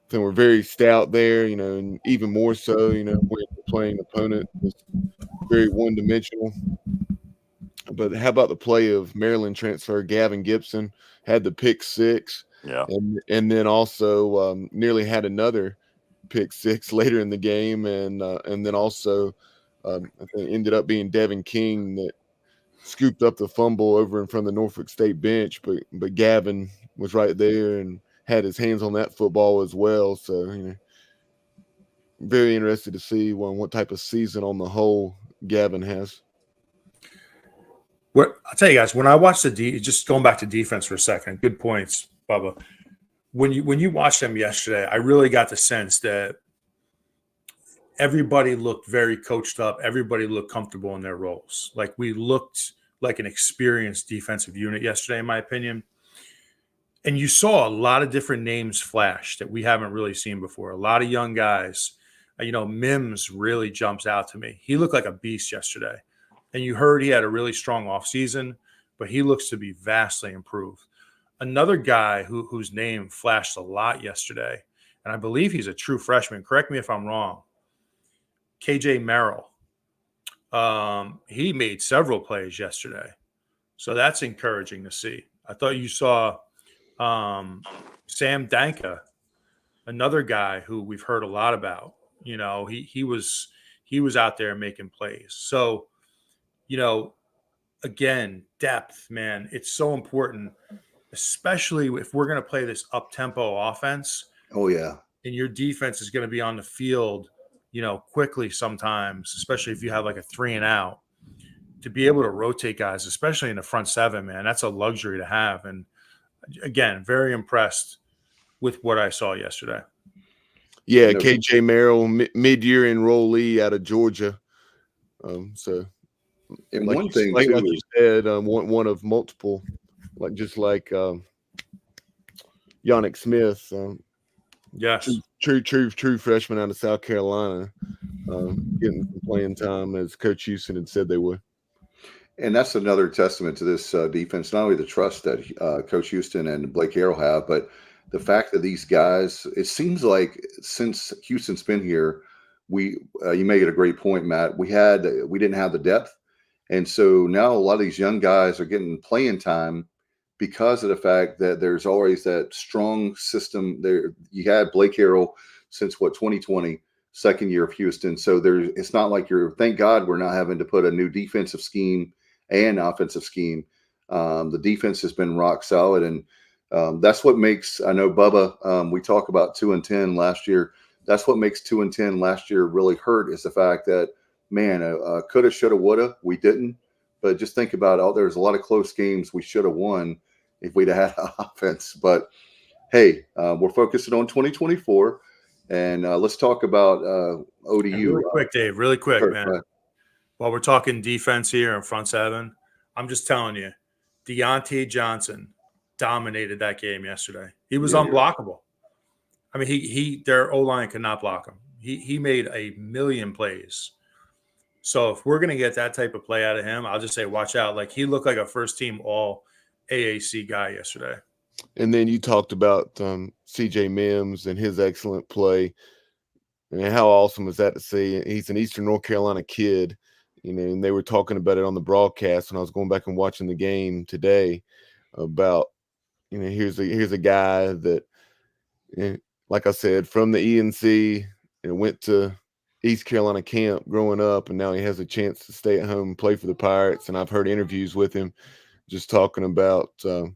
think we're very stout there, and even more so, when we're playing an opponent that's very one-dimensional. But how about the play of Maryland transfer Gavin Gibson? Had the pick 6, yeah, and then also nearly had another pick 6 later in the game, and then also I think ended up being Devin King that scooped up the fumble over in front of the Norfolk State bench, but Gavin was right there and had his hands on that football as well. So very interested to see what type of season on the whole Gavin has. I'll tell you guys, when I watched just going back to defense for a second, good points, Bubba. When you watched them yesterday, I really got the sense that everybody looked very coached up. Everybody looked comfortable in their roles. Like we looked like an experienced defensive unit yesterday, in my opinion. And you saw a lot of different names flash that we haven't really seen before. A lot of young guys. Mims really jumps out to me. He looked like a beast yesterday. And you heard he had a really strong offseason, but he looks to be vastly improved. Another guy whose name flashed a lot yesterday, and I believe he's a true freshman. Correct me if I'm wrong. KJ Merrill. He made several plays yesterday. So that's encouraging to see. I thought you saw Sam Danka, another guy who we've heard a lot about. He was out there making plays. So, again, depth, man, it's so important, especially if we're going to play this up-tempo offense. Oh, yeah. And your defense is going to be on the field, quickly sometimes, especially if you have like a 3-and-out, to be able to rotate guys, especially in the front 7, man, that's a luxury to have. And again, very impressed with what I saw yesterday. Yeah, KJ Merrill, mid-year enrollee out of Georgia. So, and like one thing, like too, you said, one of multiple, just like Yannick Smith. Yes, true freshman out of South Carolina, getting some playing time as Coach Houston had said they would. And that's another testament to this defense, not only the trust that Coach Houston and Blake Harrell have, but the fact that these guys, it seems like since Houston's been here, you made a great point, Matt. We didn't have the depth. And so now a lot of these young guys are getting playing time because of the fact that there's always that strong system there. You had Blake Harrell since 2020. second year of Houston. So it's not like thank God we're not having to put a new defensive scheme and offensive scheme. The defense has been rock solid, and that's what makes, I know Bubba, we talk about 2-10 last year. That's what makes 2-10 last year really hurt, is the fact that, man, coulda, shoulda, woulda, we didn't. But just think about it. There's a lot of close games we should have won if we'd had offense. But hey, we're focusing on 2024, and let's talk about ODU. And really quick, Dave, really quick, Sure, man. While we're talking defense here in front seven, I'm just telling you, Deontay Johnson dominated that game yesterday. He was unblockable. I mean, their O-line could not block him. He made a million plays. So if we're going to get that type of play out of him, I'll just say watch out. Like, he looked like a first-team all-AAC guy yesterday. And then you talked about CJ Mims and his excellent play. I mean, how awesome is that to see? He's an Eastern North Carolina kid, and they were talking about it on the broadcast when I was going back and watching the game today about, here's a guy that, like I said, from the ENC, went to East Carolina camp growing up, and now he has a chance to stay at home and play for the Pirates. And I've heard interviews with him just talking about, how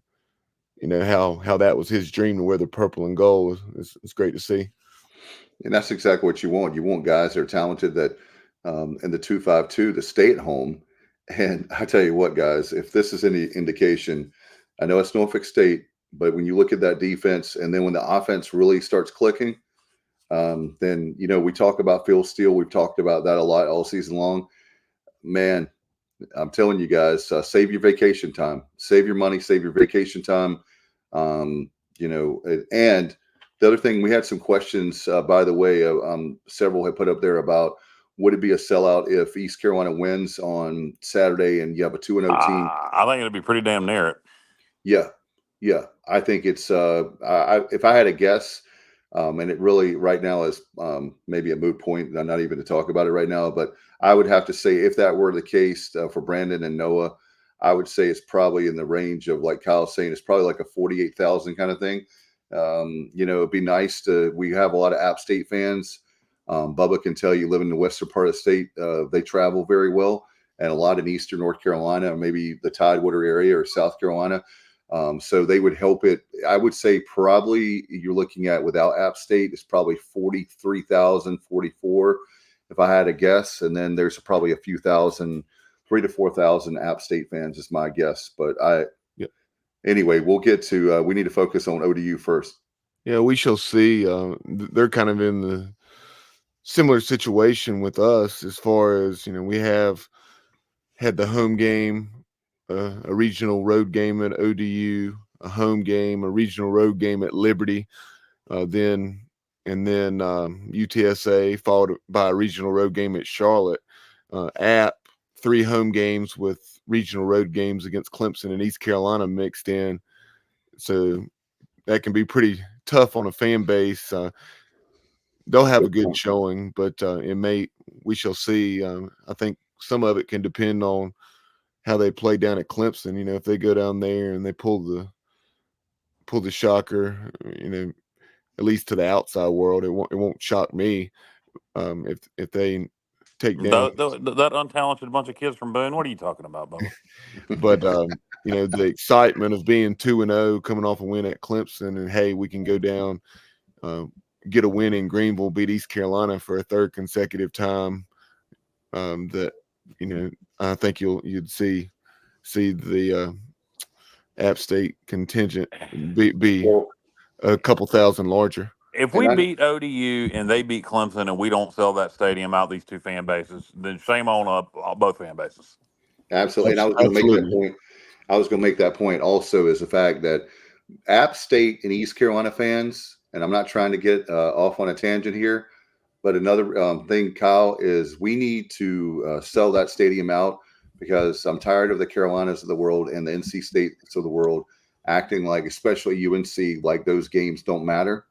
that was his dream to wear the purple and gold. It's great to see. And that's exactly what you want. You want guys that are talented that in the 252 to stay at home. And I tell you what, guys, if this is any indication, I know it's Norfolk State, but when you look at that defense and then when the offense really starts clicking, then, we talk about Phil Steele. We've talked about that a lot all season long. Man, I'm telling you guys, save your vacation time, save your money, save your vacation time. And the other thing, we had some questions, by the way, several had put up there about, would it be a sellout if East Carolina wins on Saturday and you have a 2-0 team? I think it'd be pretty damn near it. Yeah. I think it's, if I had a guess, and it really right now is maybe a moot point. I'm not even to talk about it right now, but I would have to say, if that were the case for Brandon and Noah, I would say it's probably in the range of, like Kyle's saying, it's probably like a 48,000 kind of thing. It'd be nice we have a lot of App State fans. Bubba can tell you, living in the western part of the state, they travel very well, and a lot in Eastern North Carolina, maybe the Tidewater area or South Carolina. So they would help it. I would say probably you're looking at, without App State, it's probably 43,000, 44, if I had a guess. And then there's probably a few thousand, 3,000 to 4,000 App State fans is my guess. But anyway, we'll get to, we need to focus on ODU first. Yeah, we shall see. They're kind of in the similar situation with us as far as, we have had the home game, a regional road game at ODU, a home game, a regional road game at Liberty, then UTSA, followed by a regional road game at Charlotte. App, 3 home games with regional road games against Clemson and East Carolina mixed in. So that can be pretty tough on a fan base. They'll have a good showing, but we shall see. I think some of it can depend on how they play down at Clemson. If they go down there and they pull the shocker, at least to the outside world, it won't shock me if they take down that untalented bunch of kids from Boone. What are you talking about, Bubba? But the excitement of being 2-0, coming off a win at Clemson, and hey, we can go down, get a win in Greenville, beat East Carolina for a 3rd consecutive time. I think you'd see the App State contingent be a couple thousand larger. If we beat ODU and they beat Clemson and we don't sell that stadium out, these two fan bases, then shame on both fan bases. Absolutely. And I was going to make that point. I was going to make that point also, is the fact that App State and East Carolina fans, and I'm not trying to get off on a tangent here, but another thing, Kyle, is we need to sell that stadium out, because I'm tired of the Carolinas of the world and the NC States of the world acting like, especially UNC, like those games don't matter.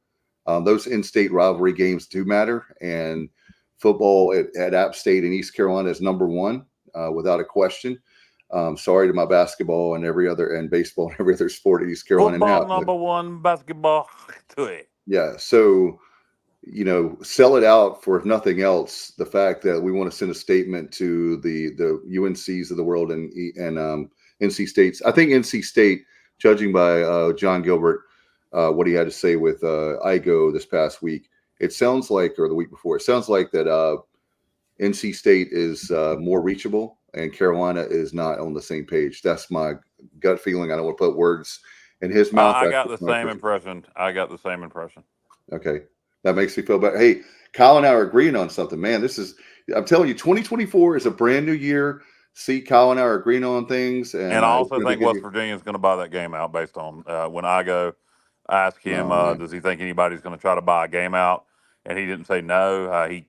Those in-state rivalry games do matter, and football at App State and East Carolina is number one, without a question. Sorry to my basketball and baseball and every other sport at East Carolina. Football number one, basketball to it. Yeah, so sell it out for if nothing else. The fact that we want to send a statement to the UNCs of the world and NC States. I think NC State, judging by John Gilbert, what he had to say with IGO this past week, it sounds like, or the week before, it sounds like that NC State is more reachable and Carolina is not on the same page. That's my gut feeling. I don't want to put words in his mouth. I got the same impression. Okay. That makes me feel better. Hey, Kyle and I are agreeing on something, man. I'm telling you, 2024 is a brand new year. See, Kyle and I are agreeing on things. And I also think West Virginia is going to buy that game out based on when I go ask him, does he think anybody's going to try to buy a game out? And he didn't say no. He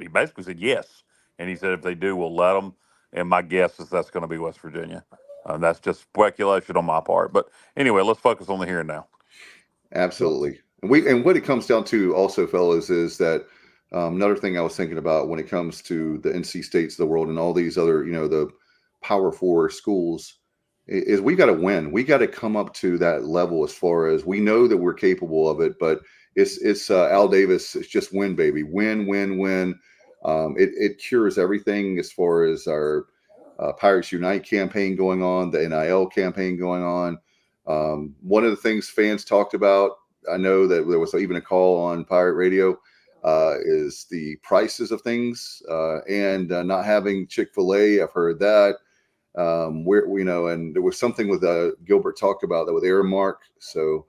basically said yes. And he said, if they do, we'll let them. And my guess is that's going to be West Virginia. That's just speculation on my part. But anyway, let's focus on the here and now. Absolutely. And what it comes down to also, fellas, is that another thing I was thinking about when it comes to the NC States of the world and all these other, the Power 4 schools, is we got to win. We got to come up to that level as far as we know that we're capable of it, but it's Al Davis. It's just win, baby. Win, win, win. It cures everything as far as our Pirates Unite campaign going on, the NIL campaign going on. One of the things fans talked about, I know that there was even a call on Pirate Radio, is the prices of things and not having Chick-fil-A. I've heard that. And there was something with Gilbert talked about that with Aramark. So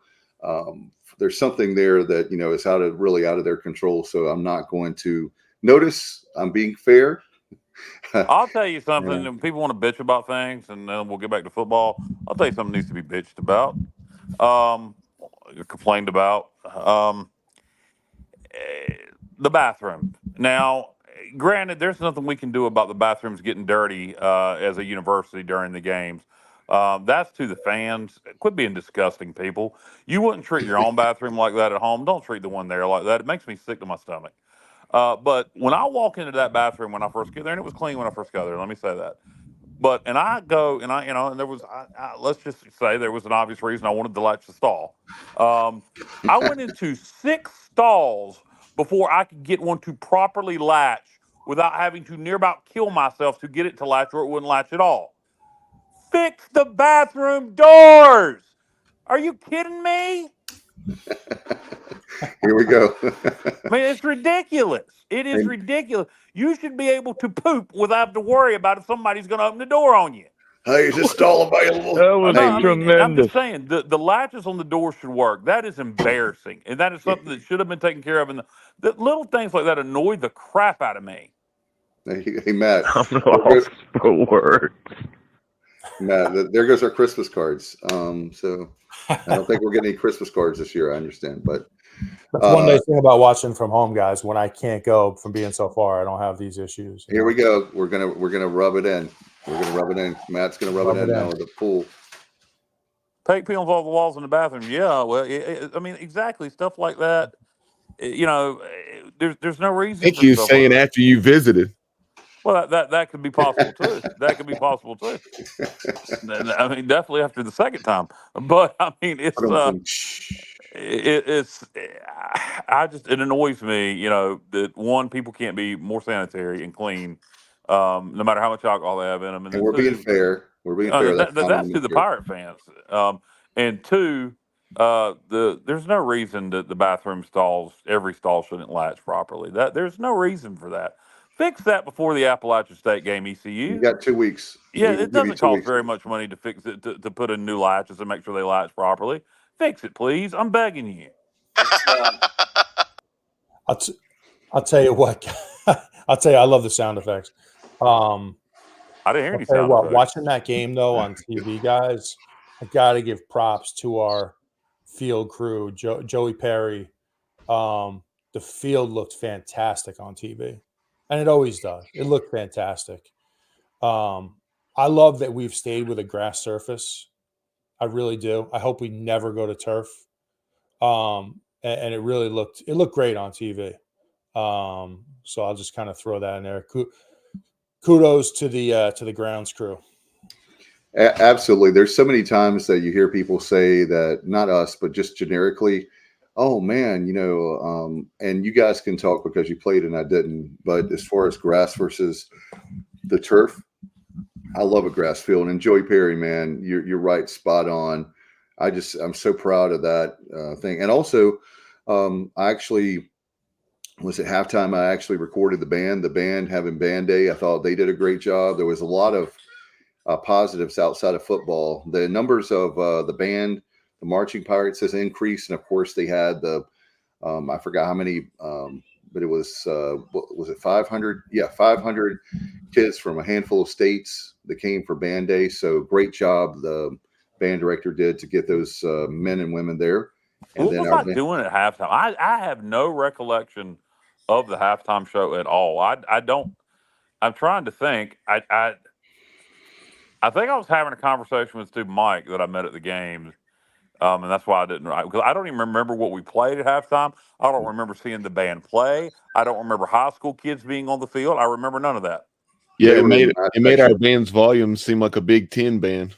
there's something there that, is really out of their control. So I'm not going to notice. I'm being fair. I'll tell you something. Yeah. People want to bitch about things, and then we'll get back to football. I'll tell you something needs to be bitched about. Complained about the bathroom. Now, granted, there's nothing we can do about the bathrooms getting dirty as a university during the games. That's to the fans. Quit being disgusting, people. You wouldn't treat your own bathroom like that at home. Don't treat the one there like that. It makes me sick to my stomach. But when I walk into that bathroom when I first get there, and it was clean when I first got there, let me say that. And I go and and there was, let's just say there was an obvious reason I wanted to latch the stall. I went into 6 stalls before I could get one to properly latch without having to near about kill myself to get it to latch, or it wouldn't latch at all. Fix the bathroom doors. Are you kidding me? Here we go. I mean, it's ridiculous. It is ridiculous. You should be able to poop without having to worry about if somebody's going to open the door on you. Hey, is this stall available? That was tremendous. I'm just saying, the latches on the door should work. That is embarrassing. And that is something that should have been taken care of. And the little things like that annoy the crap out of me. Hey Matt. Words. Matt, there goes our Christmas cards. So I don't think we're getting any Christmas cards this year. I understand, but that's one nice thing about watching from home, guys. When I can't go from being so far, I don't have these issues. Here we go. We're gonna rub it in. We're gonna rub it in. Matt's gonna rub it in now with the pool. Take peels off the walls in the bathroom. Yeah, well, I mean, exactly stuff like that. There's no reason. I think you're saying like after you visited. Well, that could be possible too. That could be possible too. I mean, definitely after the second time. But I mean, it annoys me, that one, people can't be more sanitary and clean, no matter how much alcohol they have in them. And we're being fair. We're being fair. That's to the Pirate fans. And 2, there's no reason that the bathroom stalls, every stall shouldn't latch properly. There's no reason for that. Fix that before the Appalachian State game, ECU. You got 2 weeks. Yeah, it doesn't cost very much money to fix it, to put in new latches and make sure they latch properly. Fix it, please. I'm begging you. I'll tell you what. I'll tell you, I love the sound effects. I didn't hear any sound effects. Watching that game, though, on TV, guys, I got to give props to our field crew, Joey Perry. The field looked fantastic on TV. And it always does. It looked fantastic. I love that we've stayed with a grass surface. I really do. I hope we never go to turf. And it really looked great on TV. So I'll just kind of throw that in there. Kudos to the grounds crew. Absolutely. There's so many times that you hear people say that, not us, but just generically, Oh man, and you guys can talk because you played and I didn't. But as far as grass versus the turf, I love a grass field. And Joey Perry, man, you're right, spot on. I'm so proud of that thing. And also, I actually was at halftime. I actually recorded the band having band day. I thought they did a great job. There was a lot of positives outside of football. The numbers of the band, the Marching Pirates, has increased, and of course they had the I forgot how many, but it was what was it, 500? Yeah, 500 kids from a handful of states that came for band day. So great job the band director did to get those men and women there. And What then was our I band, doing at halftime? I have no recollection of the halftime show at all. I don't. I'm trying to think. I think I was having a conversation with Steve Mike that I met at the games, and that's why I didn't. Because I don't even remember what we played at halftime. I don't remember seeing the band play. I don't remember high school kids being on the field. I remember none of that. Yeah, they it were in made my it made section. our band's volume seem like a Big Ten band.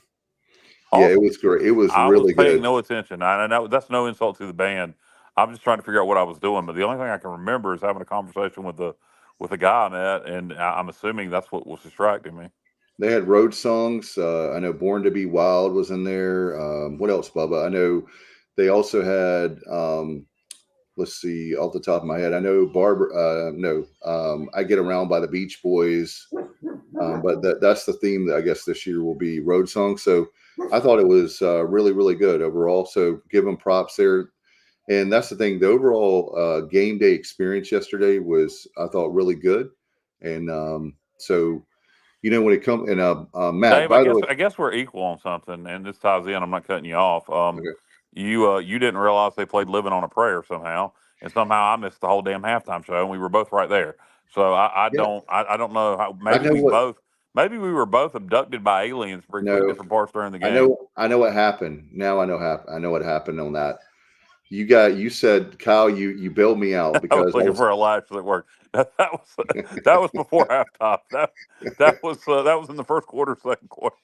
Yeah, it Awesome. was great. It was I was really paying good. no attention. I know that's no insult to the band. I'm just trying to figure out what I was doing. But the only thing I can remember is having a conversation with the guy I met, and I'm assuming that's what was distracting me. They had road songs. I know "Born to Be Wild" was in there. What else, Bubba? I know they also had. Let's see, off the top of my head, I know Barbara. No, I Get Around by the Beach Boys. But that's the theme that I guess this year will be road songs. So I thought it was really, really good overall. So give them props there. And that's the thing. The overall game day experience yesterday was, I thought, really good. And so, when it comes, and Matt, Dave, I by the guess way, I guess we're equal on something, and this ties in. I'm not cutting you off. okay, You didn't realize they played "Living on a Prayer" somehow, and somehow I missed the whole damn halftime show, and we were both right there. So yeah, I don't know how. I know what, Maybe we were both abducted by aliens briefly at no, different parts during the game. I know what happened. Now I know what happened on that. You said, Kyle, you bailed me out I was because I looking was, for a laugh that worked. That was before halftime. That was in the first quarter, second quarter.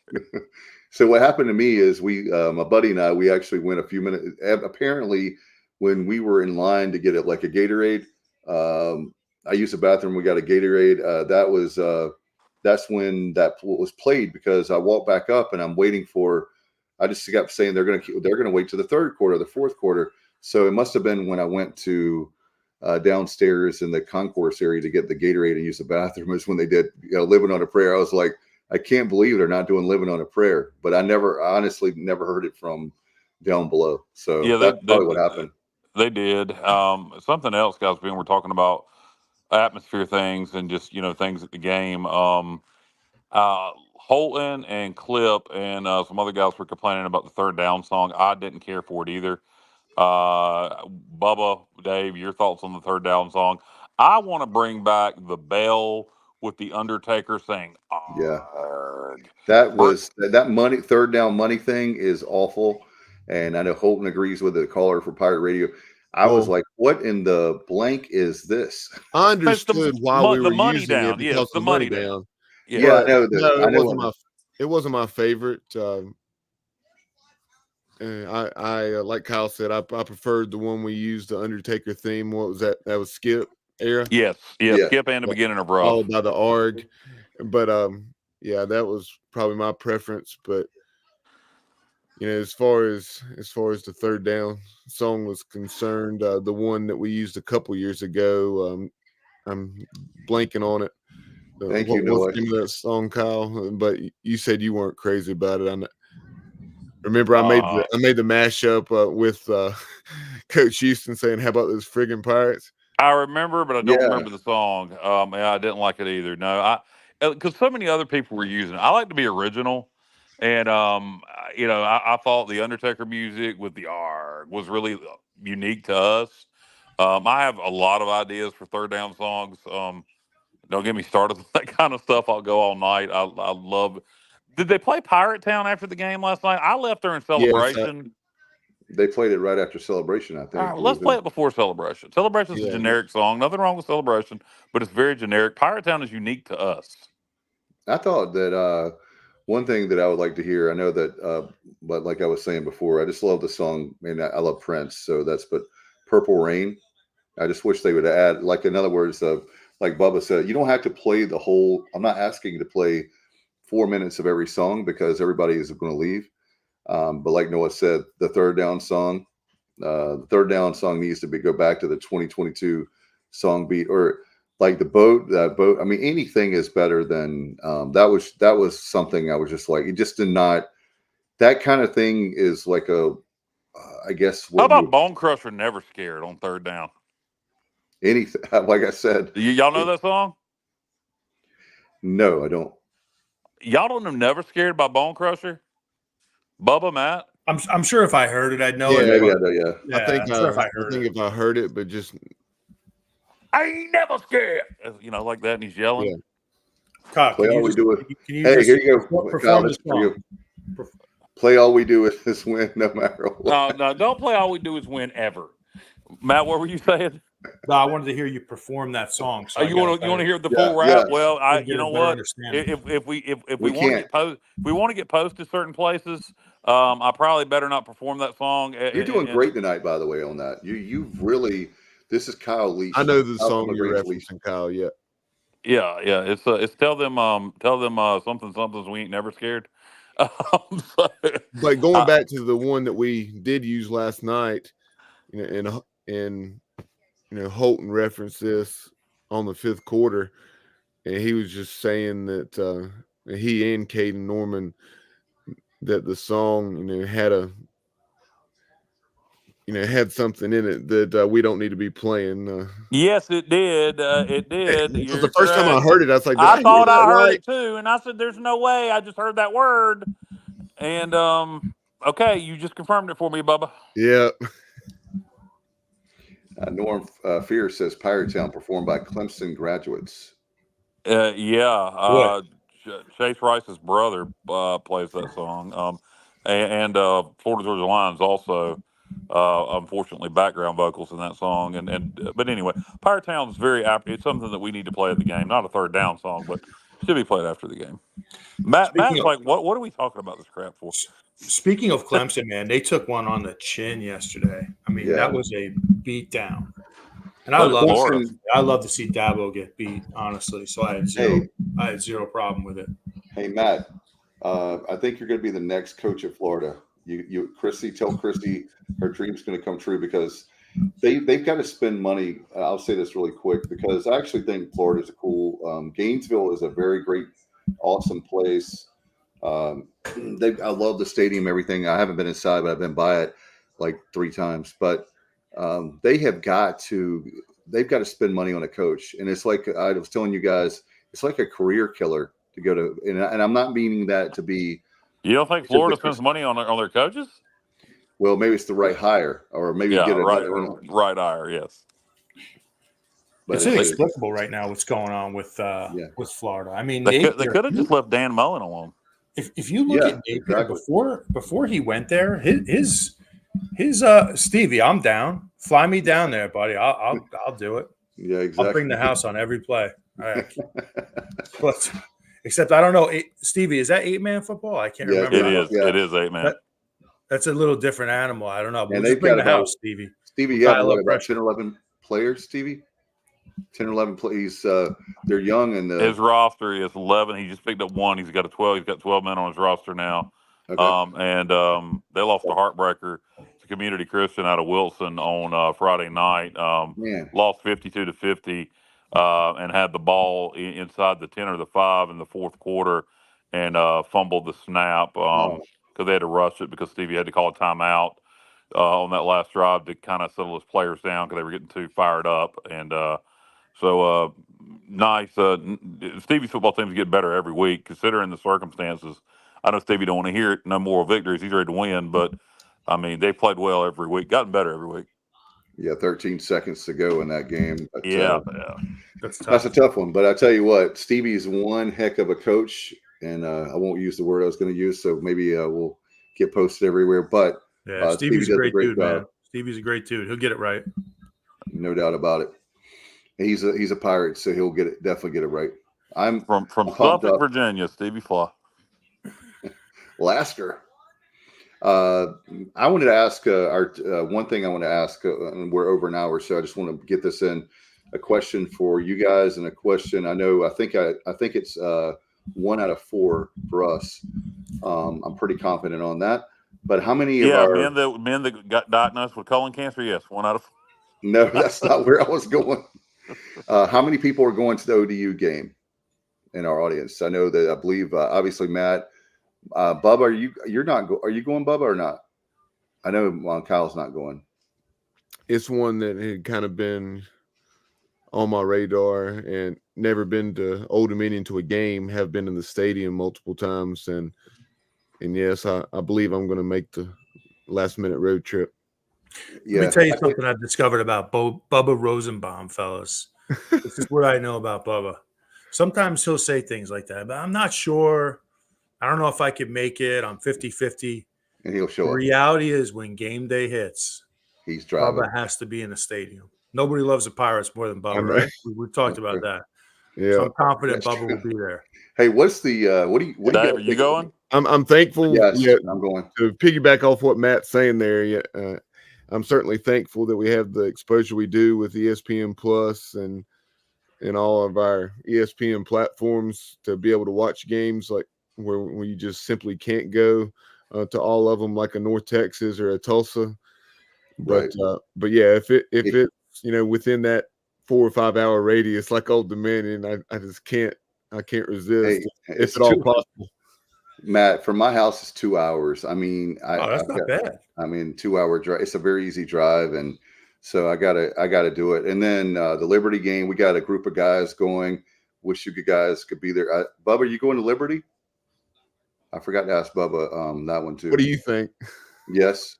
So what happened to me is my buddy and I, we actually went a few minutes. Apparently, when we were in line to get it like a Gatorade, I used the bathroom. We got a Gatorade. That's when that was played because I walked back up and I'm waiting for. I just kept saying they're gonna wait to the third quarter, the fourth quarter. So it must have been when I went to downstairs in the concourse area to get the Gatorade and use the bathroom. Is when they did Living on a Prayer. I was like, I can't believe they're not doing Living on a Prayer, but I honestly never heard it from down below. So Yeah, that's probably what happened. they did. Something else, guys. Being we're talking about atmosphere things and just things at the game. Holton and Clip and some other guys were complaining about the third down song. I didn't care for it either. Bubba, Dave, your thoughts on the third down song? I want to bring back the bell with the Undertaker saying Yeah, "Arg." that money, third down money thing is awful. And I know Holton agrees with the caller for Pirate Radio. I was Well, like, what in the blank is this? I It's understood why we the were money using it down. because Yes, of the the money money down. down, Yeah. Yeah, but no, I it know wasn't my favorite. I like Kyle said, I preferred the one we used, the Undertaker theme. What was that? That was Skip era, Yes. Yeah. Skip and the beginning of Rough. followed by the ARG. But yeah, that was probably my preference. But as far as the third down song was concerned, the one that we used a couple years ago, I'm blanking on it. Thank you, What was Noah. the name of that song, Kyle? But you said you weren't crazy about it. Remember, I made the mashup with Coach Houston saying, "How about those friggin' Pirates?" I remember, but I don't Yeah, remember the song. Yeah, I didn't like it either. No, because so many other people were using it. I like to be original, and I thought the Undertaker music with the R was really unique to us. I have a lot of ideas for third down songs. Don't get me started with that kind of stuff. I'll go all night. I love. Did they play Pirate Town after the game last night? I left during Yes, celebration. they played it right after Celebration, I All right, think. well, let's play it before Celebration. Celebration's a yeah, generic song. Nothing wrong with Celebration, but it's very generic. Pirate Town is unique to us. I thought that one thing that I would like to hear, I know that, but like I was saying before, I just love the song, and I love Prince. So but Purple Rain. I just wish they would add, like, in other words, like Bubba said, you don't have to play the whole. I'm not asking you to play 4 minutes of every song because everybody is going to leave. But like Noah said, the third down song needs to go back to the 2022 song beat, or like that boat. I mean, anything is better than that was something I was just like, it just did not. That kind of thing is like I guess How what about you Bone Crusher Never Scared on third down? anything. Like I said, Y'all know that song? No, I don't. Y'all don't know Never Scared by Bone Crusher? Bubba, Matt? I'm sure if I heard it, I'd know Yeah, it. Maybe I but- know. Yeah. Yeah, I think I'm sure if I if I heard it, but just I ain't never scared. Like that, and he's yelling. Yeah. Kyle, Play all we do with. can you Hey, just here you go, perform Kyle. the This is for you. song? Play all we do is win, no matter what. No, don't play All We Do Is Win ever. Matt, what were you saying? No, I wanted to hear you perform that song. So You want to hear the full rap? yes. Well, you know what? Understanding. If we We want to can't. if we want to get posted certain places, I probably better not perform that song. You're doing great tonight, by the way, on that. You've really. This is Kyle Leach. I know the Kyle song you're LaGrange Leach. referencing, Kyle. Yeah. Yeah. It's tell them something's we ain't never scared. But going back to the one that we did use last night, and Holton referenced this on the fifth quarter, and he was just saying that he and Caden Norman, that the song had something in it that we don't need to be playing. Yes, it did. It did. It was the first time I heard it. I was like, I thought I heard right? it too, and I said, "There's no way." I just heard that word, and okay, you just confirmed it for me, Bubba. Yeah. Norm Fear says Pirate Town performed by Clemson graduates. Yeah. Chase Rice's brother plays that song, and Florida Georgia Lions also. Unfortunately, background vocals in that song, but anyway, Pirate Town's very apt. It's something that we need to play at the game. Not a third down song, but should be played after the game. Matt's like, what are we talking about this crap for? Speaking of Clemson, man, they took one on the chin yesterday. I mean, that was a beat down. And I love to see Dabo get beat, honestly. So I had zero problem with it. Hey, Matt, I think you're going to be the next coach of Florida. Chrissy, tell Chrissy her dream's going to come true, because they've got to spend money. I'll say this really quick, because I actually think Florida is a cool. Gainesville is a very great, awesome place. I love the stadium, everything. I haven't been inside, but I've been by it like 3 times. But they've got to spend money on a coach, and it's like I was telling you guys, it's like a career killer to go to. And I'm not meaning that to be. You don't think Florida spends money on their coaches? Well, maybe it's the right hire, or maybe get another right hire. Yes, but it's inexplicable right now what's going on with Florida. I mean, they could have just left Dan Mullen alone. If you look at Napier before he went there, his Stevie, I'm down. Fly me down there, buddy. I'll do it. Yeah, exactly. I'll bring the house on every play. All right. But except I don't know, Stevie, is that 8-man football? I can't remember. It is. Yeah. It is 8-man. That's a little different animal. I don't know. But and they've bring the house, Stevie. Stevie, you have about 10 or 11 players, Stevie? 10 or 11 plays. They're young, and his roster is 11. He just picked up one. He's got 12. He's got 12 men on his roster now. Okay. They lost a heartbreaker to Community Christian out of Wilson on Friday night. Lost 52-50, and had the ball inside the 10 or the 5 in the fourth quarter, and fumbled the snap because they had to rush it because Stevie had to call a timeout on that last drive to kind of settle his players down because they were getting too fired up. And so nice. Stevie's football teams get better every week, considering the circumstances. I know Stevie don't want to hear it. No more victories. He's ready to win, but I mean, they've played well every week, gotten better every week. Yeah, 13 seconds to go in that game. But, that's a tough one. But I tell you what, Stevie's one heck of a coach, and I won't use the word I was going to use, so maybe we'll get posted everywhere. But Stevie's a great dude, man. Stevie's a great dude. He'll get it right. No doubt about it. He's a Pirate, so he'll definitely get it right. I'm from Suffolk, Virginia, Stevie Flaw. Lasker. I wanted to ask our one thing I want to ask, and we're over an hour, so I just want to get this in. A question for you guys, and a question I know. I think it's 1 out of 4 for us. I'm pretty confident on that. But how many of our men that got diagnosed with colon cancer? Yes, 1 out of 4. No, that's not where I was going. How many people are going to the ODU game in our audience? I know that I believe obviously Matt, Bubba, you're not are you going, Bubba, or not? I know Kyle's not going. It's one that had kind of been on my radar, and never been to Old Dominion to a game. Have been in the stadium multiple times, and yes, I believe I'm going to make the last minute road trip. Yeah. Let me tell you something I discovered about Bubba Rosen Mom, fellas. This is what I know about Bubba. Sometimes he'll say things like that, but I'm not sure. I don't know if I could make it. I'm 50-50. And he'll show up. The reality is when game day hits, he's driving. Bubba has to be in the stadium. Nobody loves the Pirates more than Bubba, right? We've talked about that. Yeah. So I'm confident Bubba will be there. Hey, what's the what do you Dave, are you going? I'm thankful. Yes, I'm going. To piggyback off what Matt's saying there, I'm certainly thankful that we have the exposure we do with ESPN Plus and all of our ESPN platforms to be able to watch games like where you just simply can't go to all of them, like a North Texas or a Tulsa. But but yeah, if it's within that 4 or 5 hour radius, like Old Dominion, I just can't resist. If at all possible. Matt, from my house is 2 hours. I mean, that's not bad. I mean, 2 hour drive. It's a very easy drive, and so I gotta do it. And then the Liberty game, we got a group of guys going. Wish you guys could be there. Bubba, are you going to Liberty? I forgot to ask Bubba that one too. What do you think? Yes.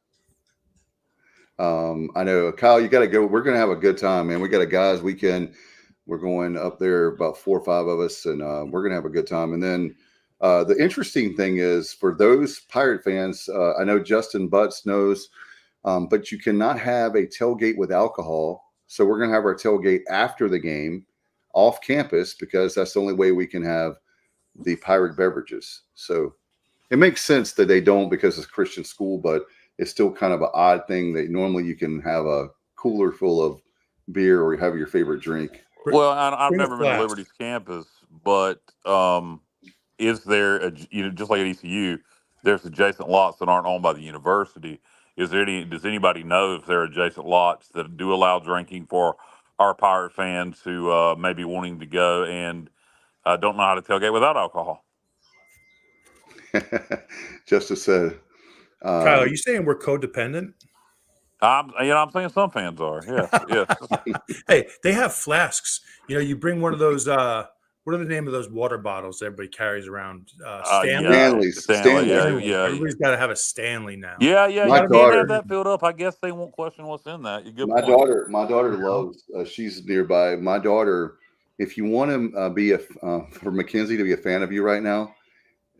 I know, Kyle, you got to go. We're going to have a good time, man. We got a guys weekend. We're going up there, about 4 or 5 of us, and we're going to have a good time. And then the interesting thing is, for those Pirate fans, I know Justin Butts knows, but you cannot have a tailgate with alcohol. So we're going to have our tailgate after the game off campus, because that's the only way we can have the Pirate beverages. So it makes sense that they don't, because it's a Christian school, but it's still kind of an odd thing that normally you can have a cooler full of beer or have your favorite drink. Well, I've never been to Liberty's campus, but is there just like at ECU, there's adjacent lots that aren't owned by the university. Does anybody know if there are adjacent lots that do allow drinking for our Pirate fans who may be wanting to go and don't know how to tailgate without alcohol? Justice said, Kyle, are you saying we're codependent? I'm saying some fans are. Yes. Hey, they have flasks. You bring one of those. What are the name of those water bottles everybody carries around? Stanley. Stanley. Yeah. Everybody's got to have a Stanley now. Yeah. My You daughter, can't have that filled up. I guess they won't question what's in that. My daughter loves. She's nearby. My daughter, if you want to be for Mackenzie to be a fan of you right now,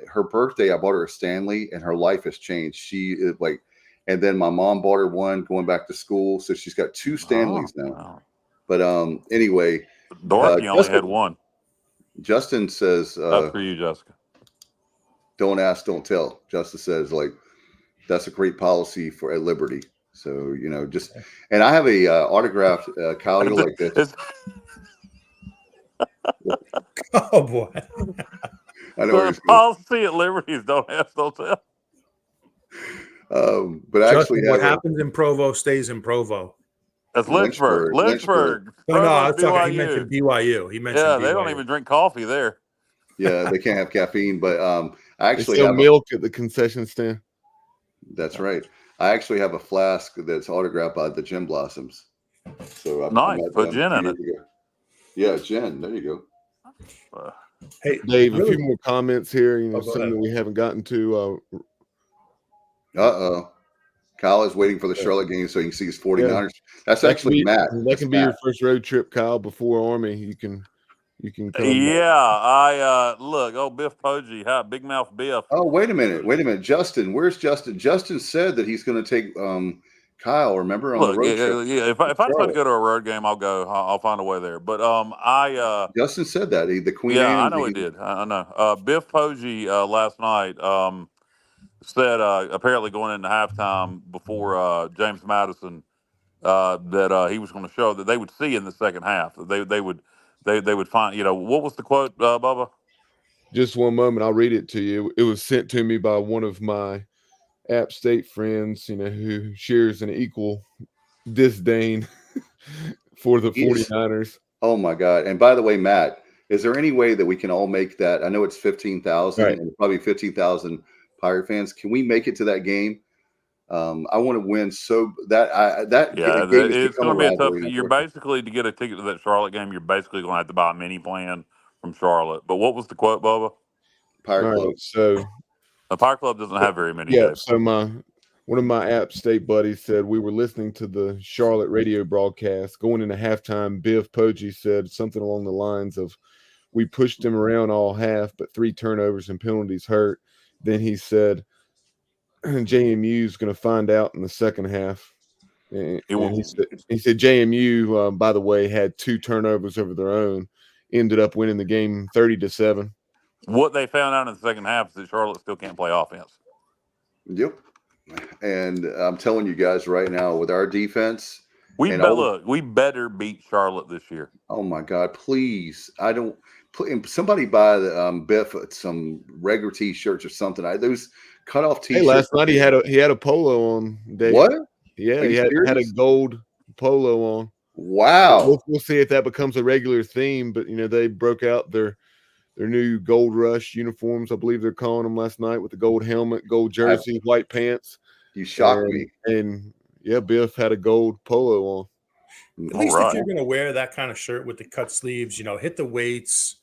her birthday, I bought her a Stanley, and her life has changed. She is like, and then my mom bought her one going back to school, so she's got 2 Stanleys now. Wow. But anyway, Dorothy only had one. Justin says, "That's for you, Jessica. Don't ask, don't tell." Justin says, like, that's a great policy at Liberty. So and I have a autographed Kyle. You'll like this. Oh boy. I know. The policy at Liberty is don't ask, don't tell. But actually, what happens in Provo stays in Provo. That's Lynchburg. No, I was talking. He mentioned BYU. He mentioned. Yeah, BYU. they don't even drink coffee there. Yeah, they can't have caffeine. But I actually have milk at the concession stand. That's right. I actually have a flask that's autographed by the Gin Blossoms. So nice. Put gin in it. Yeah, gin. There you go. Hey, Dave, a few more comments here. Something that we haven't gotten to. Kyle is waiting for the Charlotte game so he can see his 49ers. Yeah. That's actually Matt. That can be your first road trip, Kyle, before Army. You can come. Yeah, I look. Biff Poggi, big mouth Biff. Oh, wait a minute, Justin. Where's Justin? Justin said that he's going to take Kyle. Remember on the road trip? Yeah. If I decide to go to a road game, I'll go. I'll find a way there. But Justin said that the Queen. Yeah, I know he did. I know. Biff Poggi last night. said apparently going into halftime before James Madison that he was going to show that they would see in the second half. They would find. What was the quote, Bubba? Just one moment, I'll read it to you. It was sent to me by one of my App State friends, who shares an equal disdain for the 49ers. Oh my God. And by the way, Matt, is there any way that we can all make that? I know it's 15,000 right. and probably 15,000 Pirate fans. Can we make it to that game? I want to win so that game has it's become a going to be a tough. rivalry. You're basically to get a ticket to that Charlotte game. You're basically going to have to buy a mini plan from Charlotte. But what was the quote, Bubba? Pirate Club. So the Pirate Club doesn't have very many. Yeah. Days. So one of my App State buddies said we were listening to the Charlotte radio broadcast going into halftime. Biff Poggi said something along the lines of, "We pushed him around all half, but 3 turnovers and penalties hurt." Then he said, "JMU is going to find out in the second half." And he said JMU, by the way, had 2 turnovers over their own, ended up winning the game 30-7. What they found out in the second half is that Charlotte still can't play offense. Yep. And I'm telling you guys right now, with our defense, we better beat Charlotte this year. Oh my God! Please, somebody buy the Biff some regular T-shirts or something. Those cutoff T-shirts. Hey, last night he had a polo on. Dave. What? Yeah, he had a gold polo on. Wow. We'll see if that becomes a regular theme. But they broke out their new Gold Rush uniforms. I believe they're calling them last night, with the gold helmet, gold jersey, white pants. You shocked me. And yeah, Biff had a gold polo on. At least if you're going to wear that kind of shirt with the cut sleeves, hit the weights,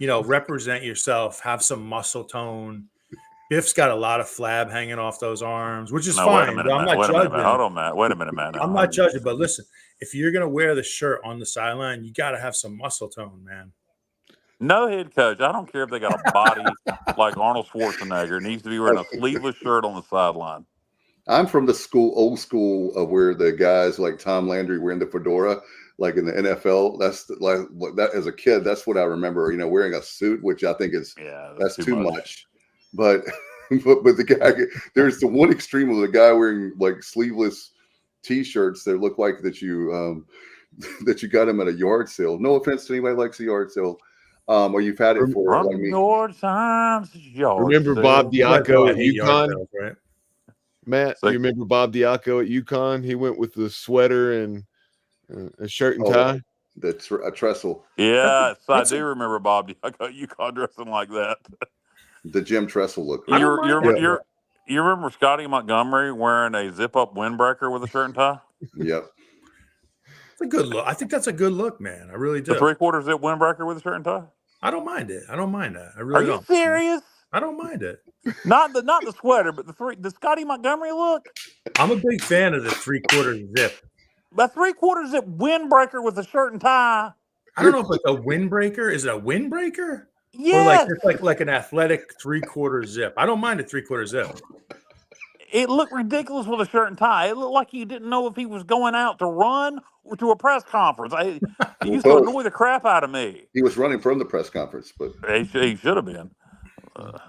represent yourself, have some muscle tone. Biff's got a lot of flab hanging off those arms, which is fine. Wait a minute, I'm not judging. Hold on, Matt. Wait a minute, Matt. I'm not judging, but listen, if you're going to wear the shirt on the sideline, you got to have some muscle tone, man. No head coach. I don't care if they got a body like Arnold Schwarzenegger. Needs to be wearing a sleeveless shirt on the sideline. I'm from the old school of where the guys like Tom Landry wearing the fedora, like in the NFL. That's like that as a kid. That's what I remember. Wearing a suit, which I think is that's too much. But the guy, there's the one extreme of the guy wearing like sleeveless T-shirts that look like that you got him at a yard sale. No offense to anybody who likes a yard sale. Or you've had it for like me. Remember Bob Diaco at UConn? Right? Matt, you remember Bob Diaco at UConn? He went with the sweater and a shirt and tie. That's a trestle. Yeah, I do remember Bob Diaco at UConn dressing like that. The Jim Tressel look. You remember Scotty Montgomery wearing a zip-up windbreaker with a shirt and tie? Yep. It's a good look. I think that's a good look, man. I really do. The 3/4 zip windbreaker with a shirt and tie? I don't mind it. I don't mind that. I really don't. Are you serious? I don't mind it. Not the sweater, but the Scotty Montgomery look. I'm a big fan of the 3/4 zip. The 3/4 zip windbreaker with a shirt and tie. I don't know if it's a windbreaker. Is it a windbreaker? Yes. Or it's like an athletic 3/4 zip. I don't mind a 3/4 zip. It looked ridiculous with a shirt and tie. It looked like you didn't know if he was going out to run or to a press conference. It used to annoy the crap out of me. He was running from the press conference, but he should have been.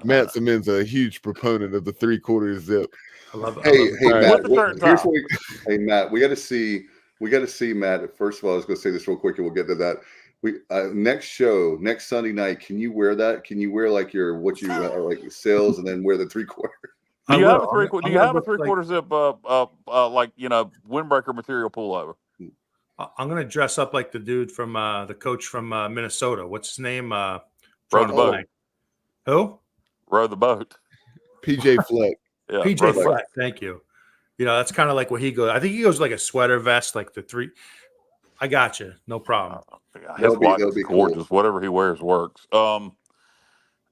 Matt Simmons a huge proponent of the 3/4 zip. I love it. Hey, Matt, we got to see Matt. First of all, I was going to say this real quick, and we'll get to that. Next Sunday night, can you wear that? Can you wear like like sales and then wear the 3/4? Do you have a 3/4? Do you have a 3/4 zip windbreaker material pullover? I'm gonna dress up like the dude from the coach from Minnesota. What's his name? Row the boat. Who? Row the boat. PJ Fleck. Yeah, PJ Fleck. Thank you. That's kind of like what he goes. I think he goes like a sweater vest, like the 3. I got you. No problem. His wife is gorgeous. Cool. Whatever he wears works.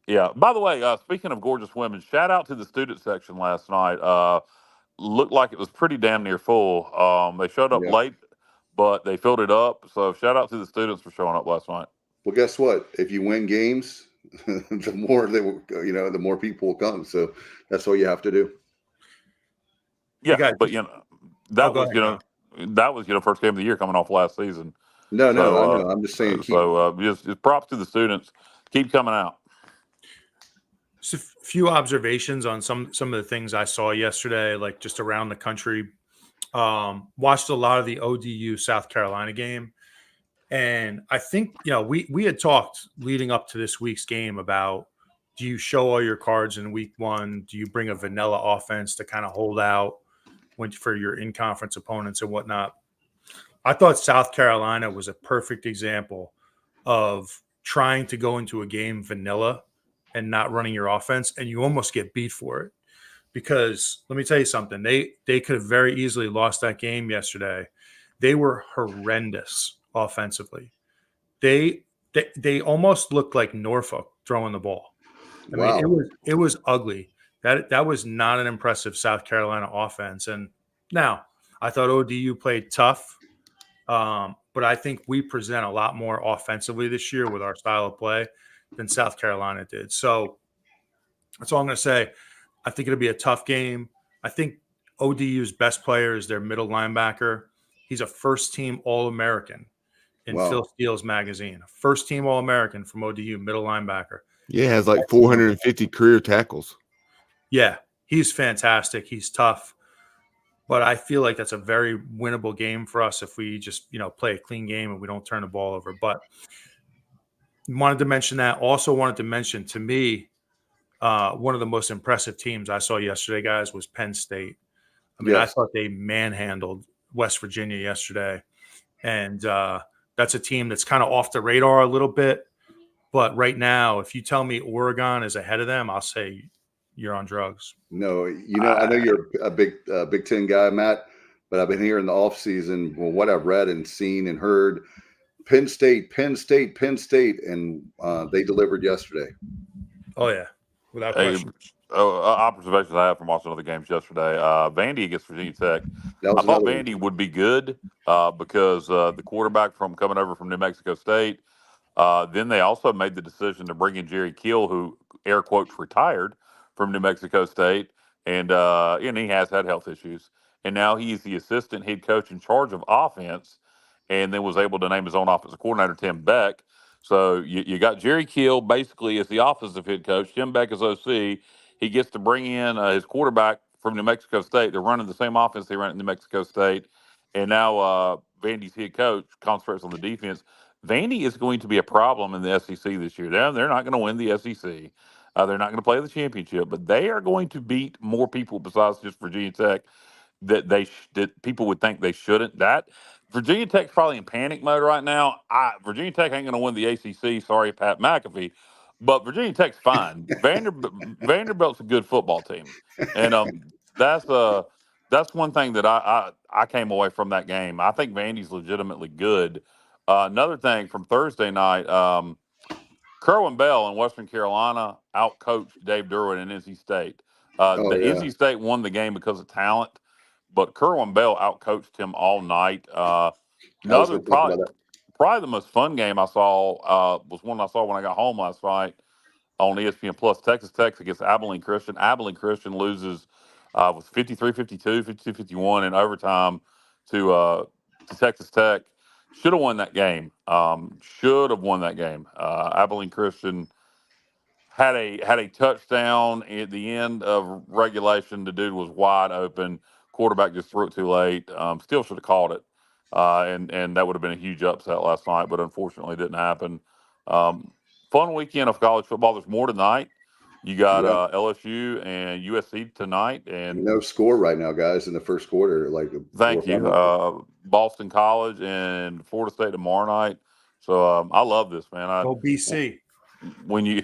Yeah. By the way, speaking of gorgeous women, shout out to the student section last night. Looked like it was pretty damn near full. They showed up late, but they filled it up. So shout out to the students for showing up last night. Well, guess what? If you win games, the more the more people will come. So that's all you have to do. Yeah, but that was first game of the year coming off last season. No, I know. I'm just saying. Just props to the students. Keep coming out. Just a few observations on some of the things I saw yesterday, like just around the country. Watched a lot of the ODU South Carolina game, and I think we had talked leading up to this week's game about, do you show all your cards in week one? Do you bring a vanilla offense to kind of hold out for your in conference opponents and whatnot? I thought South Carolina was a perfect example of trying to go into a game vanilla and not running your offense, and you almost get beat for it. Because let me tell you something, they could have very easily lost that game yesterday. They were horrendous offensively. They almost looked like Norfolk throwing the ball. I mean, it was ugly. That was not an impressive South Carolina offense. And now I thought ODU played tough. But I think we present a lot more offensively this year with our style of play than South Carolina did. So that's all I'm going to say. I think it'll be a tough game. I think ODU's best player is their middle linebacker. He's a first-team All-American in Phil Steele's magazine. First-team All-American from ODU, middle linebacker. Yeah, has like 450 career tackles. Yeah, he's fantastic. He's tough. But I feel like that's a very winnable game for us if we just, play a clean game and we don't turn the ball over. But wanted to mention that. Also wanted to mention, to me, one of the most impressive teams I saw yesterday, guys, was Penn State. I mean, I thought they manhandled West Virginia yesterday. And that's a team that's kind of off the radar a little bit. But right now, if you tell me Oregon is ahead of them, I'll say you're on drugs. No, I know you're a Big Ten guy, Matt, but I've been here in the off season. Well, what I've read and seen and heard, Penn State, and they delivered yesterday. Oh yeah, without question. Observations I have from watching other games yesterday. Vandy against Virginia Tech. I thought Vandy would be good because the quarterback from coming over from New Mexico State. Then they also made the decision to bring in Jerry Kill, who air quotes retired from New Mexico State, and he has had health issues. And now he's the assistant head coach in charge of offense, and then was able to name his own offensive coordinator, Tim Beck. So you got Jerry Kill basically as the offensive head coach, Tim Beck as OC. He gets to bring in his quarterback from New Mexico State. They're running the same offense they ran at New Mexico State. And now Vandy's head coach concentrates on the defense. Vandy is going to be a problem in the SEC this year. They're not going to win the SEC. They're not going to play the championship, but they are going to beat more people besides just Virginia Tech that that people would think they shouldn't. That Virginia Tech's probably in panic mode right now. Virginia Tech ain't going to win the ACC. Sorry, Pat McAfee, but Virginia Tech's fine. Vanderbilt's a good football team, and that's one thing that I came away from that game. I think Vandy's legitimately good. Another thing from Thursday night, Kerwin Bell in Western Carolina outcoached Dave Derwin in NC State. NC State won the game because of talent, but Kerwin Bell outcoached him all night. Probably the most fun game I saw was one I saw when I got home last night on ESPN Plus. Texas Tech against Abilene Christian. Abilene Christian loses with 53-52, 52-51 in overtime to Texas Tech. Should have won that game. Abilene Christian had a touchdown at the end of regulation. The dude was wide open. Quarterback just threw it too late. Still should have called it. And that would have been a huge upset last night, but unfortunately it didn't happen. Fun weekend of college football. There's more tonight. You got LSU and USC tonight, and no score right now, guys, in the first quarter. Thank you. Boston College and Florida State tomorrow night. So I love this, man. BC. When you,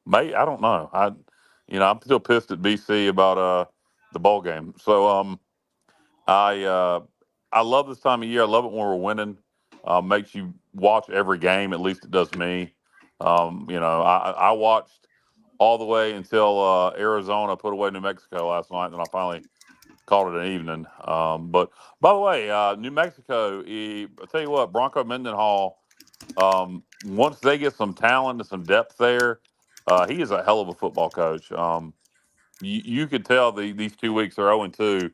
mate, I don't know. I'm still pissed at BC about the bowl game. So I love this time of year. I love it when we're winning. Makes you watch every game. At least it does me. I watched all the way until Arizona put away New Mexico last night, and I finally called it an evening. But by the way, New Mexico, I'll tell you what, Bronco Mendenhall, once they get some talent and some depth there, he is a hell of a football coach. You could tell these 2 weeks are 0-2.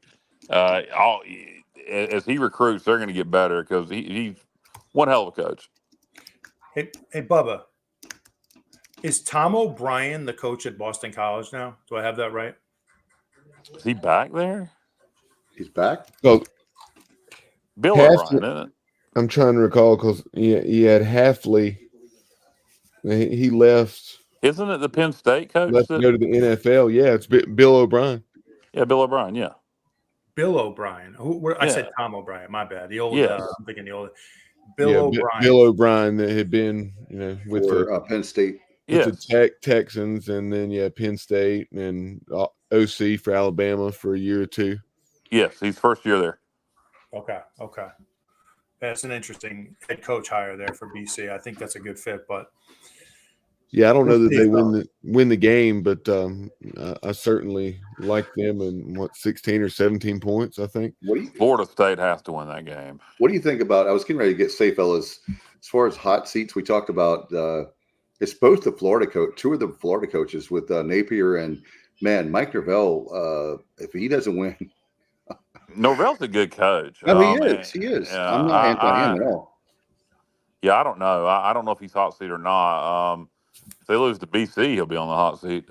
As he recruits, they're going to get better because he's one hell of a coach. Hey, Bubba, Is Tom O'Brien the coach at Boston College now? Do I have that right? Is he back there? He's back. So Bill O'Brien, isn't it? I'm trying to recall because he had Halfley. He left. Isn't it the Penn State coach? Left to go to the NFL. Yeah, it's Bill O'Brien. Yeah, Bill O'Brien. Yeah. Bill O'Brien. I said Yeah. Tom O'Brien. My bad. The old. Yes. I'm thinking the old. Bill O'Brien. Bill O'Brien that had been, with for Penn State. With the Texans, and then Penn State and OC for Alabama for a year or two. Yes, he's first year there. Okay. That's an interesting head coach hire there for BC. I think that's a good fit, but yeah, I don't know that they win the game, but I certainly like them in 16 or 17 points. I think Florida State has to win that game. What do you think about? I was getting ready to say, fellas, as far as hot seats, we talked about. It's both the Florida coach, two of the Florida coaches with Napier and Mike Norvell. If he doesn't win, Norvell's a good coach. No, he is. I'm not anti him at all. Yeah, I don't know. I don't know if he's hot seat or not. If they lose to BC, he'll be on the hot seat.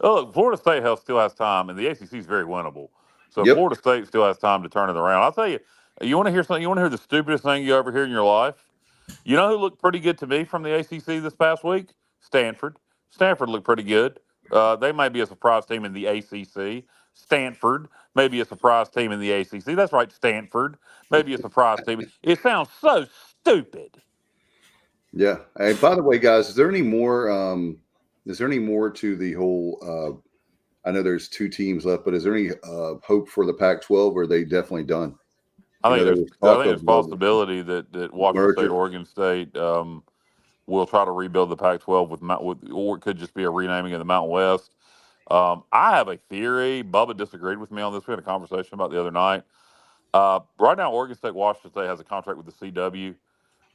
Look, Florida State still has time, and the ACC is very winnable. So Florida State still has time to turn it around. I'll tell you, you want to hear something? You want to hear the stupidest thing you ever hear in your life? You know who looked pretty good to me from the ACC this past week? Stanford. Stanford looked pretty good. They might be a surprise team in the ACC. Stanford may be a surprise team in the ACC. That's right, Stanford may be a surprise team. It sounds so stupid. Yeah. Hey, by the way, guys, is there any more? To the whole? I know there's 2 teams left, but is there any hope for the Pac-12? Or are they definitely done? I think there's a possibility that Washington State, Oregon State will try to rebuild the Pac-12 or it could just be a renaming of the Mountain West. I have a theory. Bubba disagreed with me on this. We had a conversation about it the other night. Right now, Oregon State, Washington State has a contract with the CW.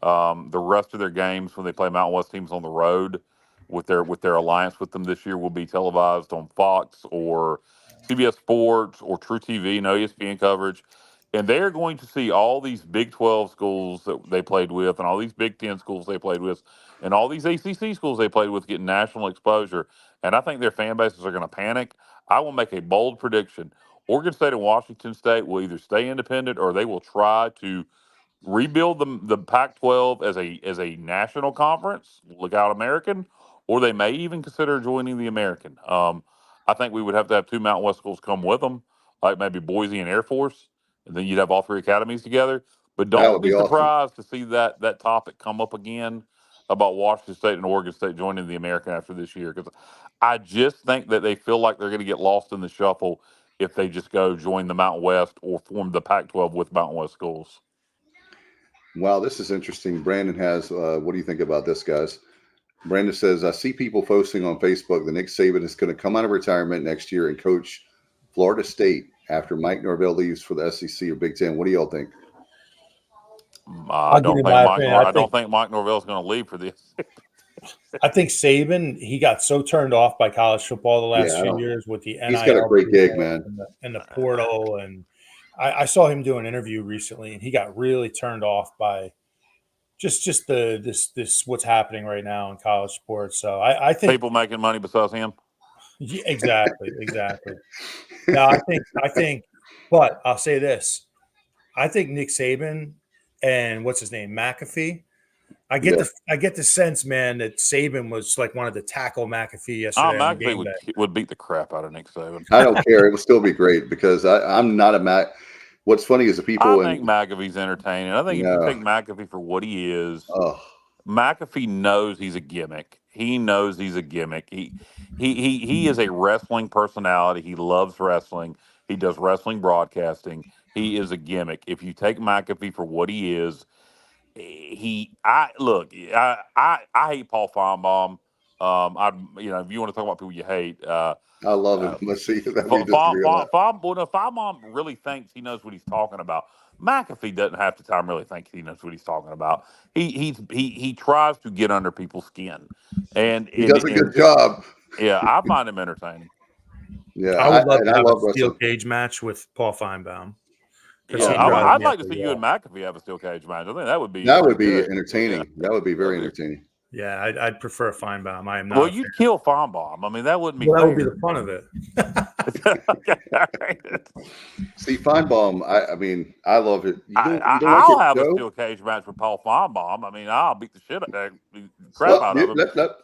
The rest of their games when they play Mountain West teams on the road with their alliance with them this year will be televised on Fox or CBS Sports or True TV, no ESPN coverage. And they're going to see all these Big 12 schools that they played with and all these Big 10 schools they played with and all these ACC schools they played with get national exposure. And I think their fan bases are going to panic. I will make a bold prediction. Oregon State and Washington State will either stay independent or they will try to rebuild the Pac-12 as a national conference, look out American, or they may even consider joining the American. I think we would have to have 2 Mountain West schools come with them, like maybe Boise and Air Force, and then you'd have all 3 academies together. But don't be surprised to see that topic come up again about Washington State and Oregon State joining the American after this year, because I just think that they feel like they're going to get lost in the shuffle if they just go join the Mountain West or form the Pac-12 with Mountain West schools. Wow, this is interesting. Brandon has, what do you think about this, guys? Brandon says, I see people posting on Facebook that Nick Saban is going to come out of retirement next year and coach Florida State after Mike Norvell leaves for the SEC or Big Ten. What do y'all think? I don't think Mike Norvell is going to leave for this. I think Saban, he got so turned off by college football the last few years with the NIL. He's got a great gig, man. And the portal. And I saw him do an interview recently, and he got really turned off by just this what's happening right now in college sports. So I think people making money besides him. Yeah, exactly. No, I think, but I'll say this: I think Nick Saban and what's his name, McAfee. I get the sense, man, that Saban was like one of the tackle McAfee yesterday. McAfee would beat the crap out of Nick Saban. I don't care. It would still be great because I'm not a Mac. What's funny is the people. I think McAfee's entertaining. I think if you take McAfee for what he is, McAfee knows he's a gimmick. He knows he's a gimmick. He is a wrestling personality. He loves wrestling. He does wrestling broadcasting. He is a gimmick. If you take McAfee for what he is, I hate Paul Feinbaum. If you want to talk about people you hate, I love him. Let's see. Feinbaum really thinks he knows what he's talking about. McAfee doesn't half the time really think he knows what he's talking about. He tries to get under people's skin, and he does a good job. Yeah, I find him entertaining. Yeah, I would love to have a steel cage match with Paul Feinbaum. Yeah, I'd like to see you and McAfee have a steel cage match. I think that would be entertaining. Yeah. That would be very entertaining. Yeah, I'd prefer Feinbaum. I am not. Well, a fan. you'd kill Feinbaum. I mean, that wouldn't be Well, that would be fair. the fun of it. Okay, all right. See, Feinbaum, I mean, I love it. You don't like I'll it, have a Joe? steel cage match with Paul Feinbaum. I mean, I'll beat the shit out the crap Well, out of him. let.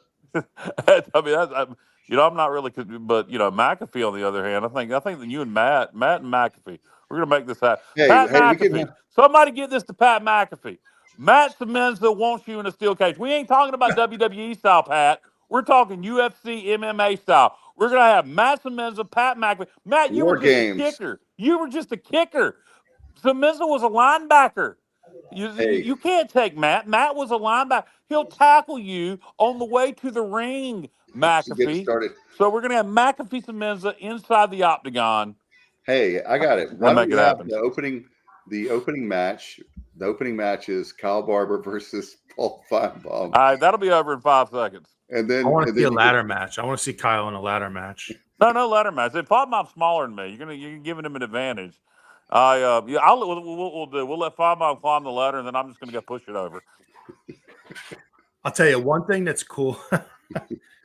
I mean, I'm not really, but McAfee on the other hand, I think that you and Matt and McAfee, we're gonna make this happen. Pat Hey, we can McAfee, somebody get this to Pat McAfee. Matt Semenza wants you in a steel cage. We ain't talking about WWE style, Pat. We're talking UFC MMA style. We're gonna have Matt Semenza, Pat McAfee. Matt, you were War just a Games. kicker. You were just a kicker. Semenza was a linebacker. Hey. You can't take Matt. Matt was a linebacker. He'll tackle you on the way to the ring, To get McAfee. started. So we're gonna have McAfee Semenza inside the octagon. Hey, I got it. We're Why gonna don't make we it have happen. the opening match? The opening match is Kyle Barber versus Paul Feinbaum. All right, that'll be over in 5 seconds. And then I want to see a you ladder match. I want to see Kyle in a ladder match. No ladder match. If Feinbaum's smaller than me, you're giving him an advantage. We'll let Feinbaum climb the ladder, and then I'm just gonna go push it over. I'll tell you one thing that's cool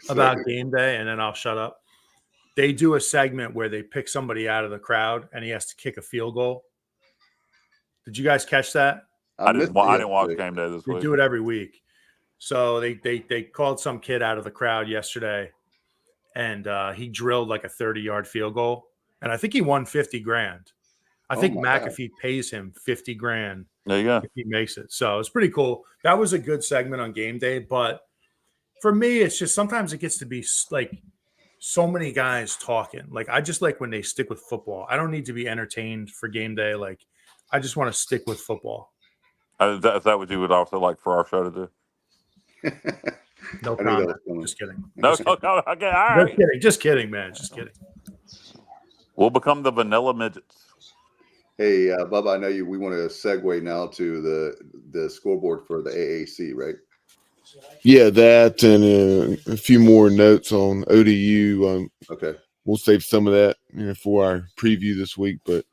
about game day, and then I'll shut up. They do a segment where they pick somebody out of the crowd, and he has to kick a field goal. Did you guys catch that? I didn't watch game day this They week. do it every week. So they called some kid out of the crowd yesterday, and he drilled like a 30-yard field goal, and I think he won $50,000. I think McAfee pays him $50,000 There you go. if he makes it. So it's pretty cool. That was a good segment on game day, but for me, it's just sometimes it gets to be like so many guys talking. Like I just like when they stick with football. I don't need to be entertained for game day. Like I just want to stick with football. Is that what you would also like for our show to do? No comment. Just kidding. No, okay, all right. Just kidding, man. Just kidding. We'll become the vanilla midgets. Hey, Bubba, I know we want to segue now to the scoreboard for the AAC, right? Yeah, that and a few more notes on ODU. Okay. We'll save some of that for our preview this week. But,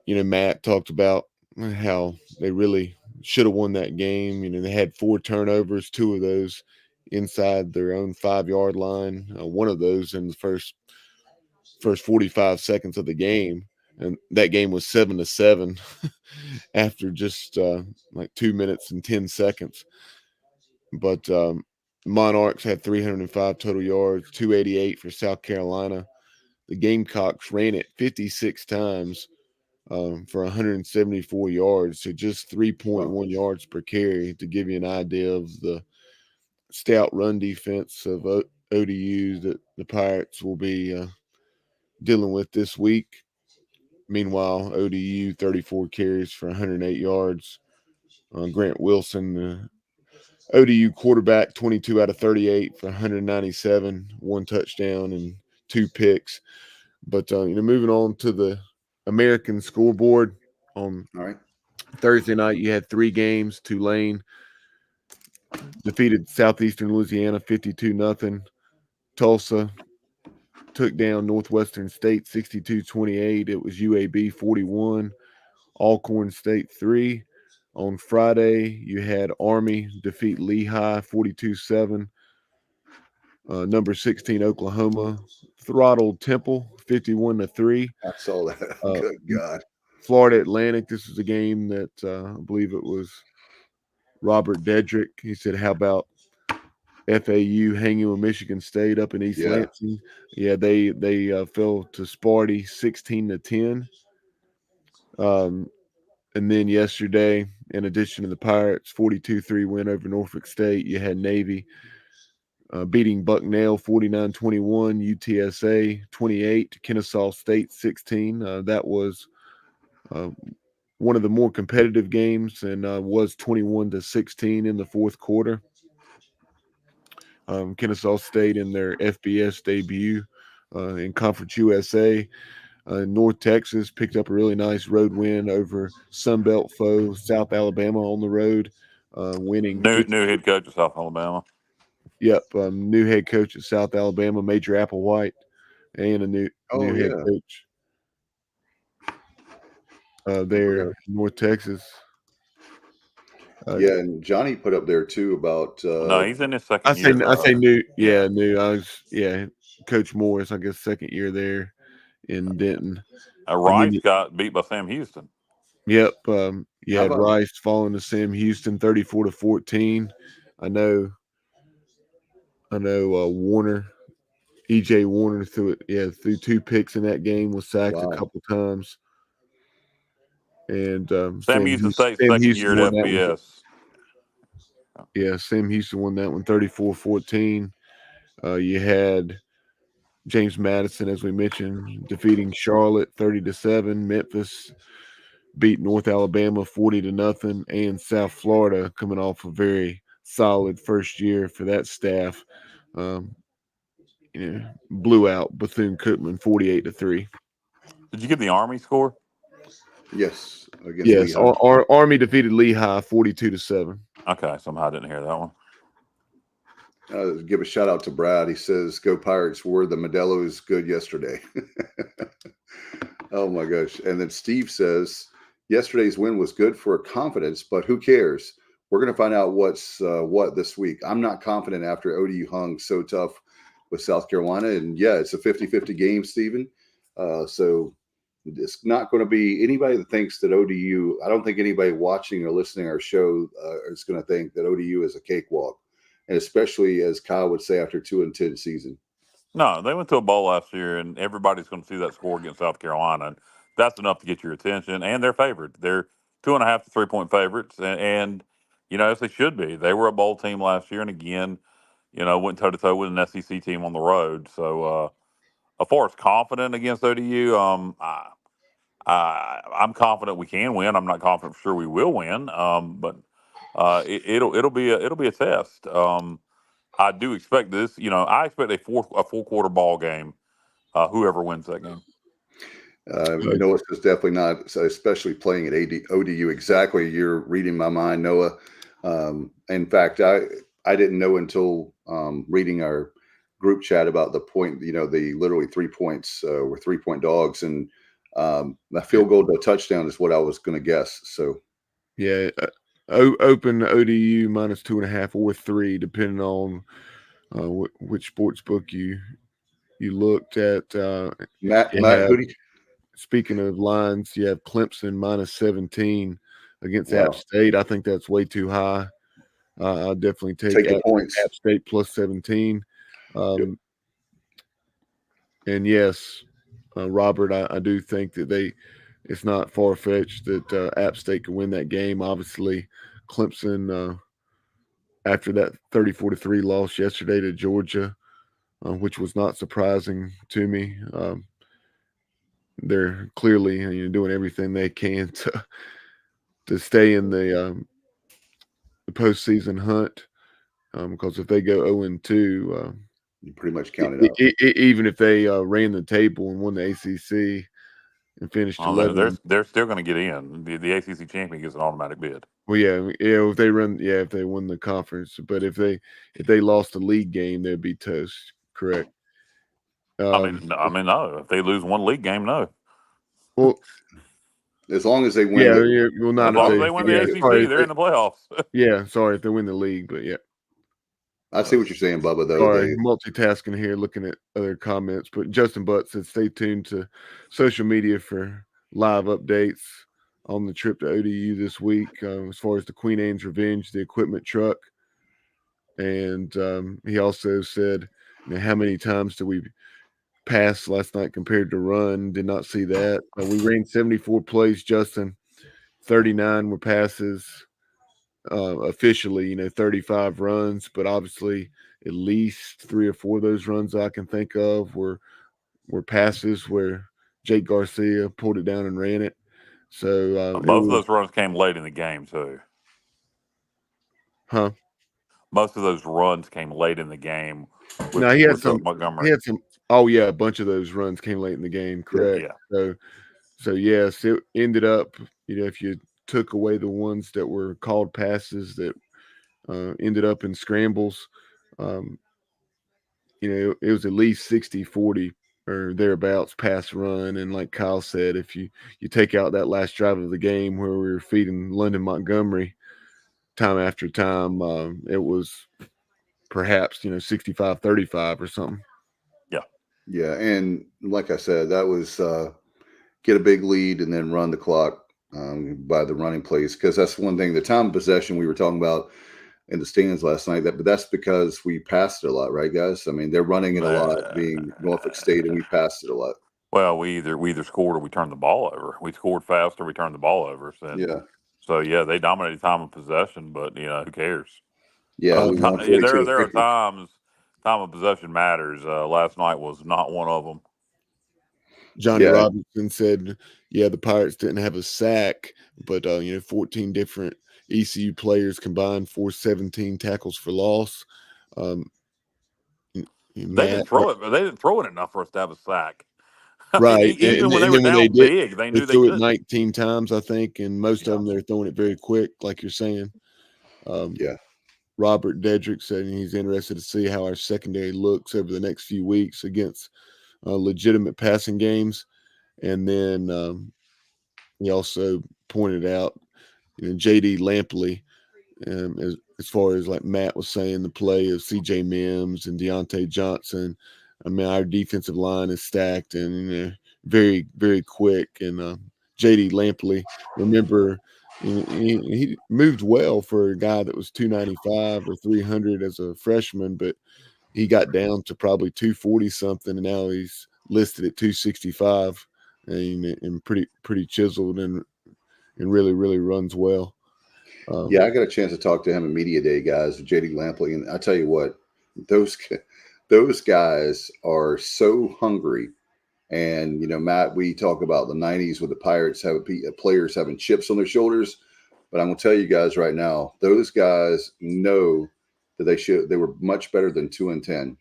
Matt talked about how they really should have won that game. They had 4 turnovers, 2 of those inside their own 5-yard line. One of those in the first 45 seconds of the game. And that game was 7-7 after just like 2 minutes and 10 seconds. But Monarchs had 305 total yards, 288 for South Carolina. The Gamecocks ran it 56 times for 174 yards, so just 3.1 yards per carry, to give you an idea of the stout run defense of ODU that the Pirates will be dealing with this week. Meanwhile, ODU 34 carries for 108 yards. Grant Wilson, the ODU quarterback, 22 out of 38 for 197, 1 touchdown and 2 picks. But moving on to the American scoreboard on Thursday night, you had 3 games. Tulane defeated Southeastern Louisiana 52-0. Tulsa took down Northwestern State 62-28. It was UAB 41, Alcorn State 3. On Friday, you had Army defeat Lehigh 42-7. Number 16 Oklahoma throttled Temple 51-3. I saw that. Good God. Florida Atlantic. This was a game that I believe it was Robert Dedrick. He said, "How about FAU hanging with Michigan State up in East Lansing?" Yeah, they fell to Sparty 16-10. And then yesterday, in addition to the Pirates 42-3 win over Norfolk State, you had Navy beating Bucknell 49-21, UTSA 28, Kennesaw State 16. That was one of the more competitive games, and was 21-16 in the fourth quarter. Kennesaw State in their FBS debut in Conference USA. North Texas picked up a really nice road win over Sunbelt foe South Alabama on the road, winning. New head coach of South Alabama. Yep, new head coach at South Alabama, Major Applewhite, and a new head coach there in North Texas. Yeah, and Johnny put up there too about No, he's in his I second say year. I say new. Yeah. Yeah, new. I was Coach Morris. I guess second year there in Denton. And Rice then got beat by Sam Houston. yep, you How had about- Rice falling to Sam Houston 34-14. I know Warner, EJ Warner threw two picks in that game, was sacked a Wow. couple times. And Sam Houston State's second year at won that one. FBS. Yeah, Sam Houston won that one 34-14. You had James Madison, as we mentioned, defeating Charlotte 30-7. Memphis beat North Alabama 40-0, and South Florida coming off a very solid first year for that staff. Blew out Bethune-Cookman 48-3. Did you get the Army score? Yes, against Yes, Lehigh. Army defeated Lehigh 42-7. Okay, somehow I didn't hear that one. Give a shout out to Brad. He says, "Go Pirates! Were the Modelo's good yesterday?" Oh my gosh! And then Steve says, "Yesterday's win was good for confidence, but who cares? We're going to find out what's what this week. I'm not confident after ODU hung so tough with South Carolina, and yeah, it's a 50-50 game, Stephen. So it's not going to be anybody that thinks that ODU. I don't think anybody watching or listening to our show is going to think that ODU is a cakewalk." And especially, as Kyle would say, after 2-10 season. No, they went to a bowl last year, and everybody's going to see that score against South Carolina. And that's enough to get your attention. And they're favored. They're 2.5 to 3-point favorites, and as they should be. They were a bowl team last year, and again, went toe to toe with an SEC team on the road. So, as far as confident against ODU, I'm confident we can win. I'm not confident for sure we will win, but it'll be a test. I do expect this. I expect a full quarter ball game. Whoever wins that game. Noah says definitely not, especially playing at ODU. Exactly, you're reading my mind, Noah. In fact, I didn't know until reading our group chat about the point. The literally 3 points were 3-point dogs, and a field goal to a touchdown is what I was going to guess. So, yeah, open ODU -2.5 or 3, depending on which sports book you looked at. Matt, who do you? Speaking of lines, you have Clemson -17 against Wow. App State. I think that's way too high. I'll definitely take the points. App State +17. Yep. And yes, Robert, I do think that it's not far-fetched that App State can win that game. Obviously, Clemson, after that 34-3 loss yesterday to Georgia, which was not surprising to me, they're clearly doing everything they can to stay in the postseason hunt, because if they go 0-2, you pretty much count it out. Even if they ran the table and won the ACC and finished 11, they're still going to get in. The ACC champion gets an automatic bid. Well, yeah, if they win the conference, but if they lost the league game, they'd be toast. Correct. No. If they lose one league game, no. Well, as long as they win. Not as long as they win the ACC, they're in the playoffs. Yeah, sorry if they win the league, but yeah. I see what you're saying, Bubba, though. Sorry, multitasking here, looking at other comments. But Justin Butt said, stay tuned to social media for live updates on the trip to ODU this week, as far as the Queen Anne's Revenge, the equipment truck. And he also said, how many times did we pass last night compared to run? Did not see that. We ran 74 plays, Justin. 39 were passes. Officially, 35 runs, but obviously at least 3 or 4 of those runs I can think of were passes where Jake Garcia pulled it down and ran it. So most of those runs came late in the game too. Huh? Most of those runs came late in the game. Now he had some Montgomery. He had some. Oh yeah, a bunch of those runs came late in the game. Correct. Yeah. So yes, it ended up. If you took away the ones that were called passes that ended up in scrambles, it was at least 60-40 or thereabouts pass run. And like Kyle said, if you take out that last drive of the game where we were feeding London Montgomery time after time, it was perhaps 65-35 or something. Yeah, and like I said, that was get a big lead and then run the clock by the running plays, because that's one thing. The time of possession we were talking about in the stands last night, but that's because we passed it a lot, right, guys? I mean, they're running it a lot, being Norfolk State, and we passed it a lot. Well, we either scored or we turned the ball over. We scored fast or we turned the ball over. So yeah, they dominated time of possession, but who cares? Yeah, we won 42 to there are 50. times time of possession matters. Last night was not one of them. Johnny Robinson said, "Yeah, the Pirates didn't have a sack, but 14 different ECU players combined for 17 tackles for loss." They didn't throw it, but they didn't throw it enough for us to have a sack. Right, Even when they were then when down big, they knew they threw it could. 19 times, I think, and most of them they're throwing it very quick, like you're saying. Robert Dedrick said he's interested to see how our secondary looks over the next few weeks against legitimate passing games. And then he also pointed out, J.D. Lampley, as far as like Matt was saying, the play of C.J. Mims and Deontay Johnson. I mean, our defensive line is stacked and very, very quick. And J.D. Lampley, remember, he moved well for a guy that was 295 or 300 as a freshman, but he got down to probably 240 something, and now he's listed at 265, and pretty chiseled and really, really runs well. Yeah, I got a chance to talk to him at Media Day, guys, with JD Lampley, and I tell you what, those guys are so hungry. And Matt, we talk about the '90s with the Pirates players having chips on their shoulders, but I'm gonna tell you guys right now, those guys know that they were much better than 2-10.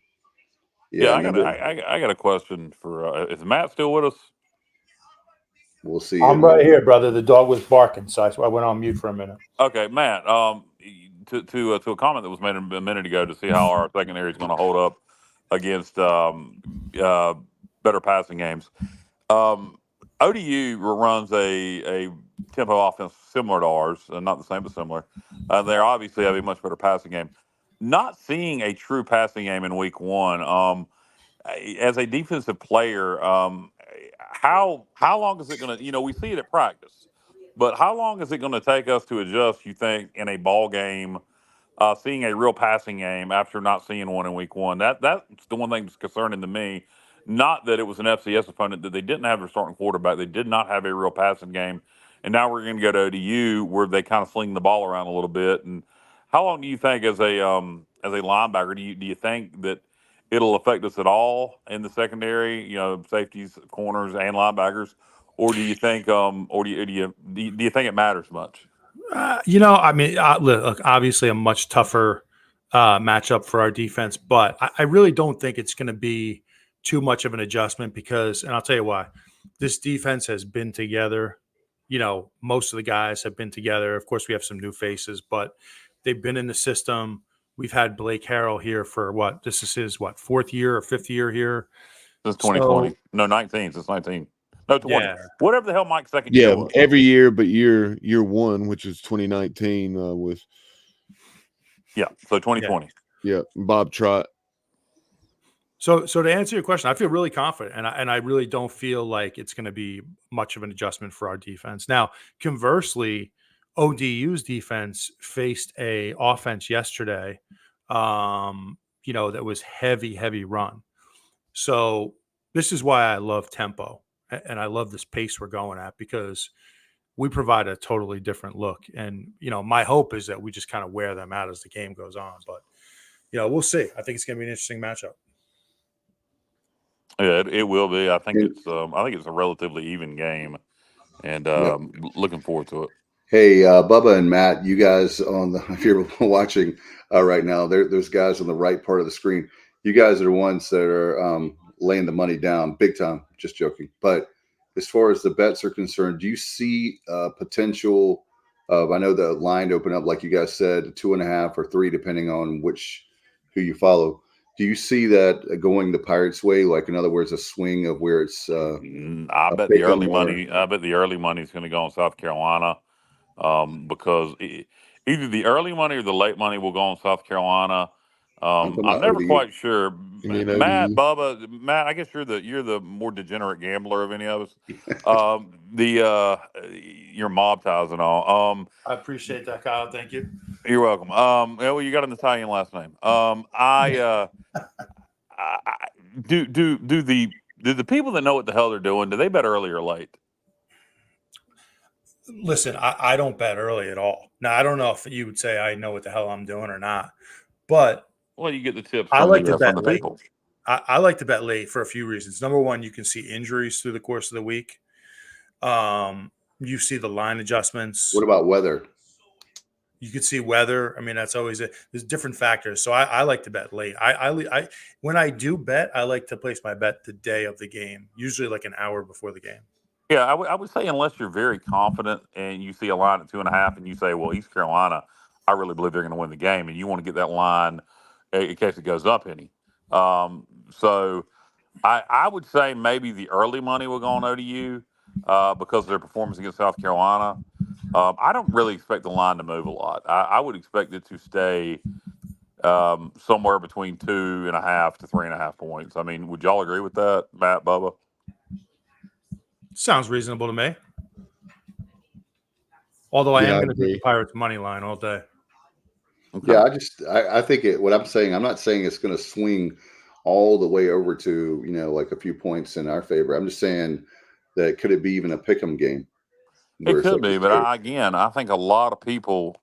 Yeah, I got a question for. Is Matt still with us? We'll see. I'm right here, brother. The dog was barking, so I went on mute for a minute. Okay, Matt. To a comment that was made a minute ago, to see how our secondary is going to hold up against better passing games. ODU runs a tempo offense similar to ours, not the same but similar. They obviously have a much better passing game. Not seeing a true passing game in week one. As a defensive player, how long is it going to? We see it at practice, but how long is it going to take us to adjust? You think in a ball game, seeing a real passing game after not seeing one in week one? That's the one thing that's concerning to me. Not that it was an FCS opponent, that they didn't have their starting quarterback, they did not have a real passing game, and now we're going to go to ODU where they kind of sling the ball around a little bit. And how long do you think, as a linebacker, do you think that it'll affect us at all in the secondary, safeties, corners, and linebackers, or do you think, or do you think it matters much? I mean, look, obviously a much tougher matchup for our defense, but I really don't think it's going to be too much of an adjustment because, and I'll tell you why, this defense has been together. Most of the guys have been together. Of course, we have some new faces, but they've been in the system. We've had Blake Harrell here for this is his fourth year or fifth year here. Since 2020. No, 19. Since 19. No, 20. Yeah. Whatever the hell Mike's second year was. Every year, but year one, which is 2019 with. Yeah, so 2020. Yeah, Bob Trott. So to answer your question, I feel really confident, and I really don't feel like it's going to be much of an adjustment for our defense. Now, conversely, ODU's defense faced a offense yesterday, that was heavy run. So this is why I love tempo, and I love this pace we're going at, because we provide a totally different look. And, my hope is that we just kind of wear them out as the game goes on. But, we'll see. I think it's going to be an interesting matchup. Yeah, it will be. I think it's a relatively even game, and looking forward to it. Hey, Bubba and Matt, you guys if you're watching right now, there's guys on the right part of the screen. You guys are the ones that are laying the money down big time. Just joking. But as far as the bets are concerned, do you see potential of, I know the line opened up, like you guys said, 2.5 or 3, depending on who you follow. Do you see that going the Pirates' way? Like, in other words, a swing of where it's I bet the early money is going to go on South Carolina, because Either the early money or the late money will go on South Carolina. I'm talking I'm about never ODU. quite sure. You mean Matt, ODU? Bubba, Matt. I guess you're the more degenerate gambler of any of us. Your mob ties and all. I appreciate that, Kyle. Thank you. You're welcome. Well, you got an Italian last name. I do the people that know what the hell they're doing? Do they bet early or late? Listen, I don't bet early at all. Now, I don't know if you would say I know what the hell I'm doing or not, but Well, you get the tips I from like to from bet the late. people. I like to bet late for a few reasons. Number one, you can see injuries through the course of the week. You see the line adjustments. What about weather? You could see weather. I mean, that's always there's different factors. So I like to bet late. I when I do bet, I like to place my bet the day of the game, usually like an hour before the game. Yeah, I would say unless you're very confident and you see a line at 2.5 and you say, well, East Carolina, I really believe they're going to win the game, and you want to get that line in case it goes up any. So I would say maybe the early money will go on ODU because of their performance against South Carolina. I don't really expect the line to move a lot. I would expect it to stay somewhere between 2.5 to 3.5 points. I mean, would y'all agree with that, Matt, Bubba? Sounds reasonable to me. Although I am going to do the Pirates money line all day. Okay. Yeah, I think what I'm saying, I'm not saying it's going to swing all the way over to, like a few points in our favor. I'm just saying that could it be even a pick'em game? It Where it's could like be, but I think a lot of people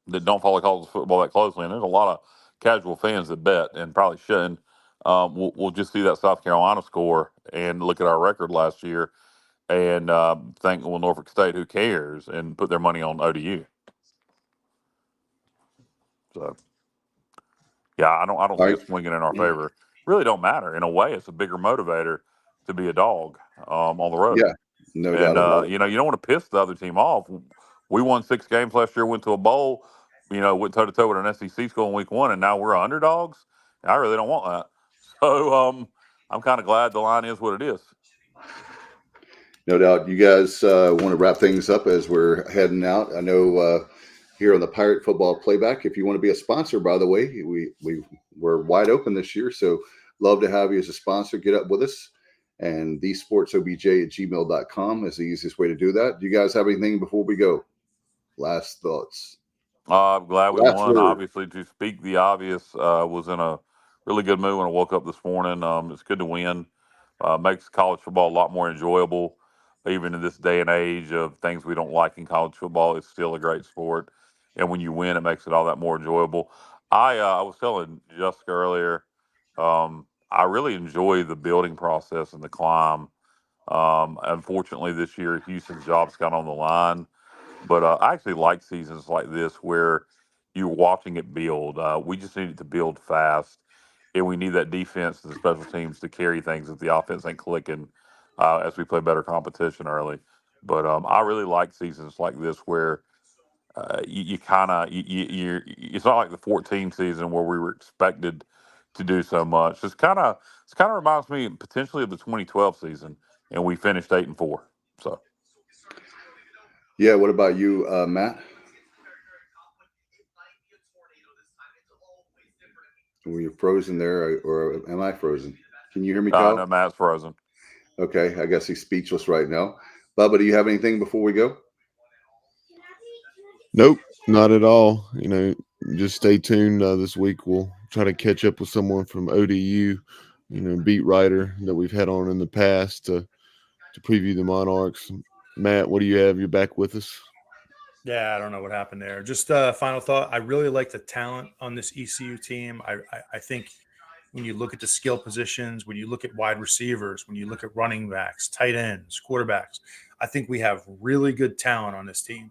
that don't follow college football that closely, and there's a lot of casual fans that bet and probably shouldn't, we'll just see that South Carolina score and look at our record last year and think, well, Norfolk State, who cares, and put their money on ODU. So, yeah, I don't see it swinging in our favor. Really don't matter. In a way, it's a bigger motivator to be a dog on the road. Yeah, no doubt about it. You don't want to piss the other team off. We won 6 games last year, went to a bowl, went toe to toe with an SEC school in week 1, and now we're underdogs. And I really don't want that. So I'm kind of glad the line is what it is. No doubt. You guys want to wrap things up as we're heading out. I know here on the Pirate Football Playback, if you want to be a sponsor, by the way, we're wide open this year. So love to have you as a sponsor. Get up with us. And thesportsobj@gmail.com is the easiest way to do that. Do you guys have anything before we go? Last thoughts. I'm glad we Last won. word. Obviously, to speak the obvious, was in a really good mood when I woke up this morning. It's good to win. Makes college football a lot more enjoyable. Even in this day and age of things we don't like in college football, it's still a great sport. And when you win, it makes it all that more enjoyable. I was telling Jessica earlier, I really enjoy the building process and the climb. Unfortunately, this year, Houston's job's got on the line. But I actually like seasons like this where you're watching it build. We just need it to build fast, and we need that defense and the special teams to carry things if the offense ain't clicking as we play better competition early. But I really like seasons like this where you kind of you're. It's not like the 14 season where we were expected to do so much. It's kind of reminds me potentially of the 2012 season, and we finished 8-4. So. Yeah, what about you, Matt? Were you frozen there, or am I frozen? Can you hear me, Kyle? No, Matt's frozen. Okay, I guess he's speechless right now. Bubba, do you have anything before we go? Nope, not at all. Just stay tuned. This week we'll try to catch up with someone from ODU, beat writer that we've had on in the past to preview the Monarchs. Matt, what do you have? You're back with us? Yeah, I don't know what happened there. Just final thought. I really like the talent on this ECU team. I think when you look at the skill positions, when you look at wide receivers, when you look at running backs, tight ends, quarterbacks, I think we have really good talent on this team.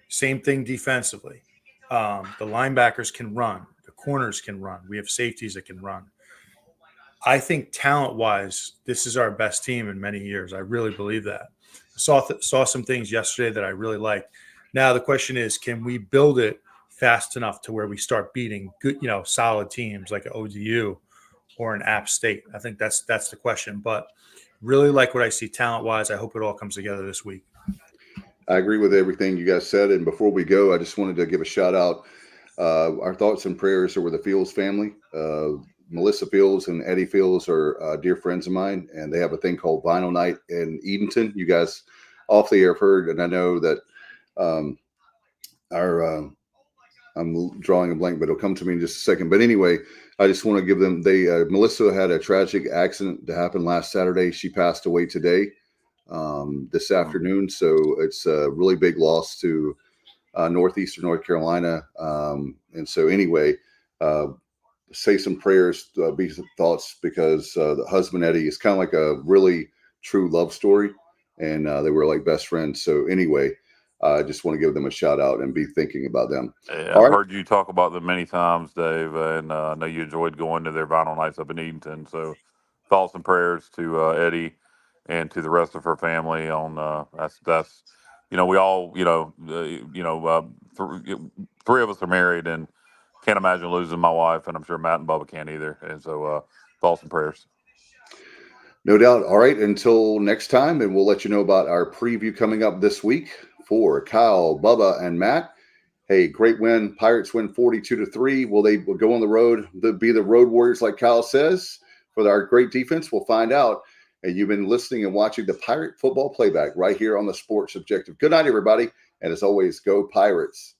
Same thing defensively. The linebackers can run. The corners can run. We have safeties that can run. I think talent-wise, this is our best team in many years. I really believe that. Saw some things yesterday that I really liked. Now the question is, can we build it fast enough to where we start beating good, solid teams like an ODU or an App State? I think that's the question. But really like what I see talent-wise. I hope it all comes together this week. I agree with everything you guys said. And before we go, I just wanted to give a shout out. Our thoughts and prayers are with the Fields family. Melissa Fields and Eddie Fields are dear friends of mine, and they have a thing called Vinyl Night in Edenton. You guys off the air have heard, and I know that I'm drawing a blank, but it'll come to me in just a second. But anyway, I just want to give them. Melissa had a tragic accident that happened last Saturday. She passed away today, this afternoon. So it's a really big loss to northeastern North Carolina. And so anyway, say some prayers, be some thoughts, because the husband Eddie is kind of like a really true love story, and they were like best friends. So anyway, I just want to give them a shout out and be thinking about them. Yeah, I've heard you talk about them many times, Dave, and I know you enjoyed going to their vinyl nights up in Edenton. So thoughts and prayers to Eddie and to the rest of her family. On that's we all three of us are married, and can't imagine losing my wife, and I'm sure Matt and Bubba can't either. And so thoughts and prayers. No doubt. All right. Until next time, and we'll let you know about our preview coming up this week for Kyle, Bubba, and Matt. Hey, great win. Pirates win 42-3. Will they go on the road, be the road warriors like Kyle says? For our great defense, we'll find out. And you've been listening and watching the Pirate Football Playback right here on the Sports Objective. Good night, everybody. And as always, go Pirates.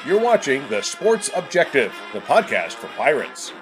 You're watching the Sports Objective, the podcast for Pirates.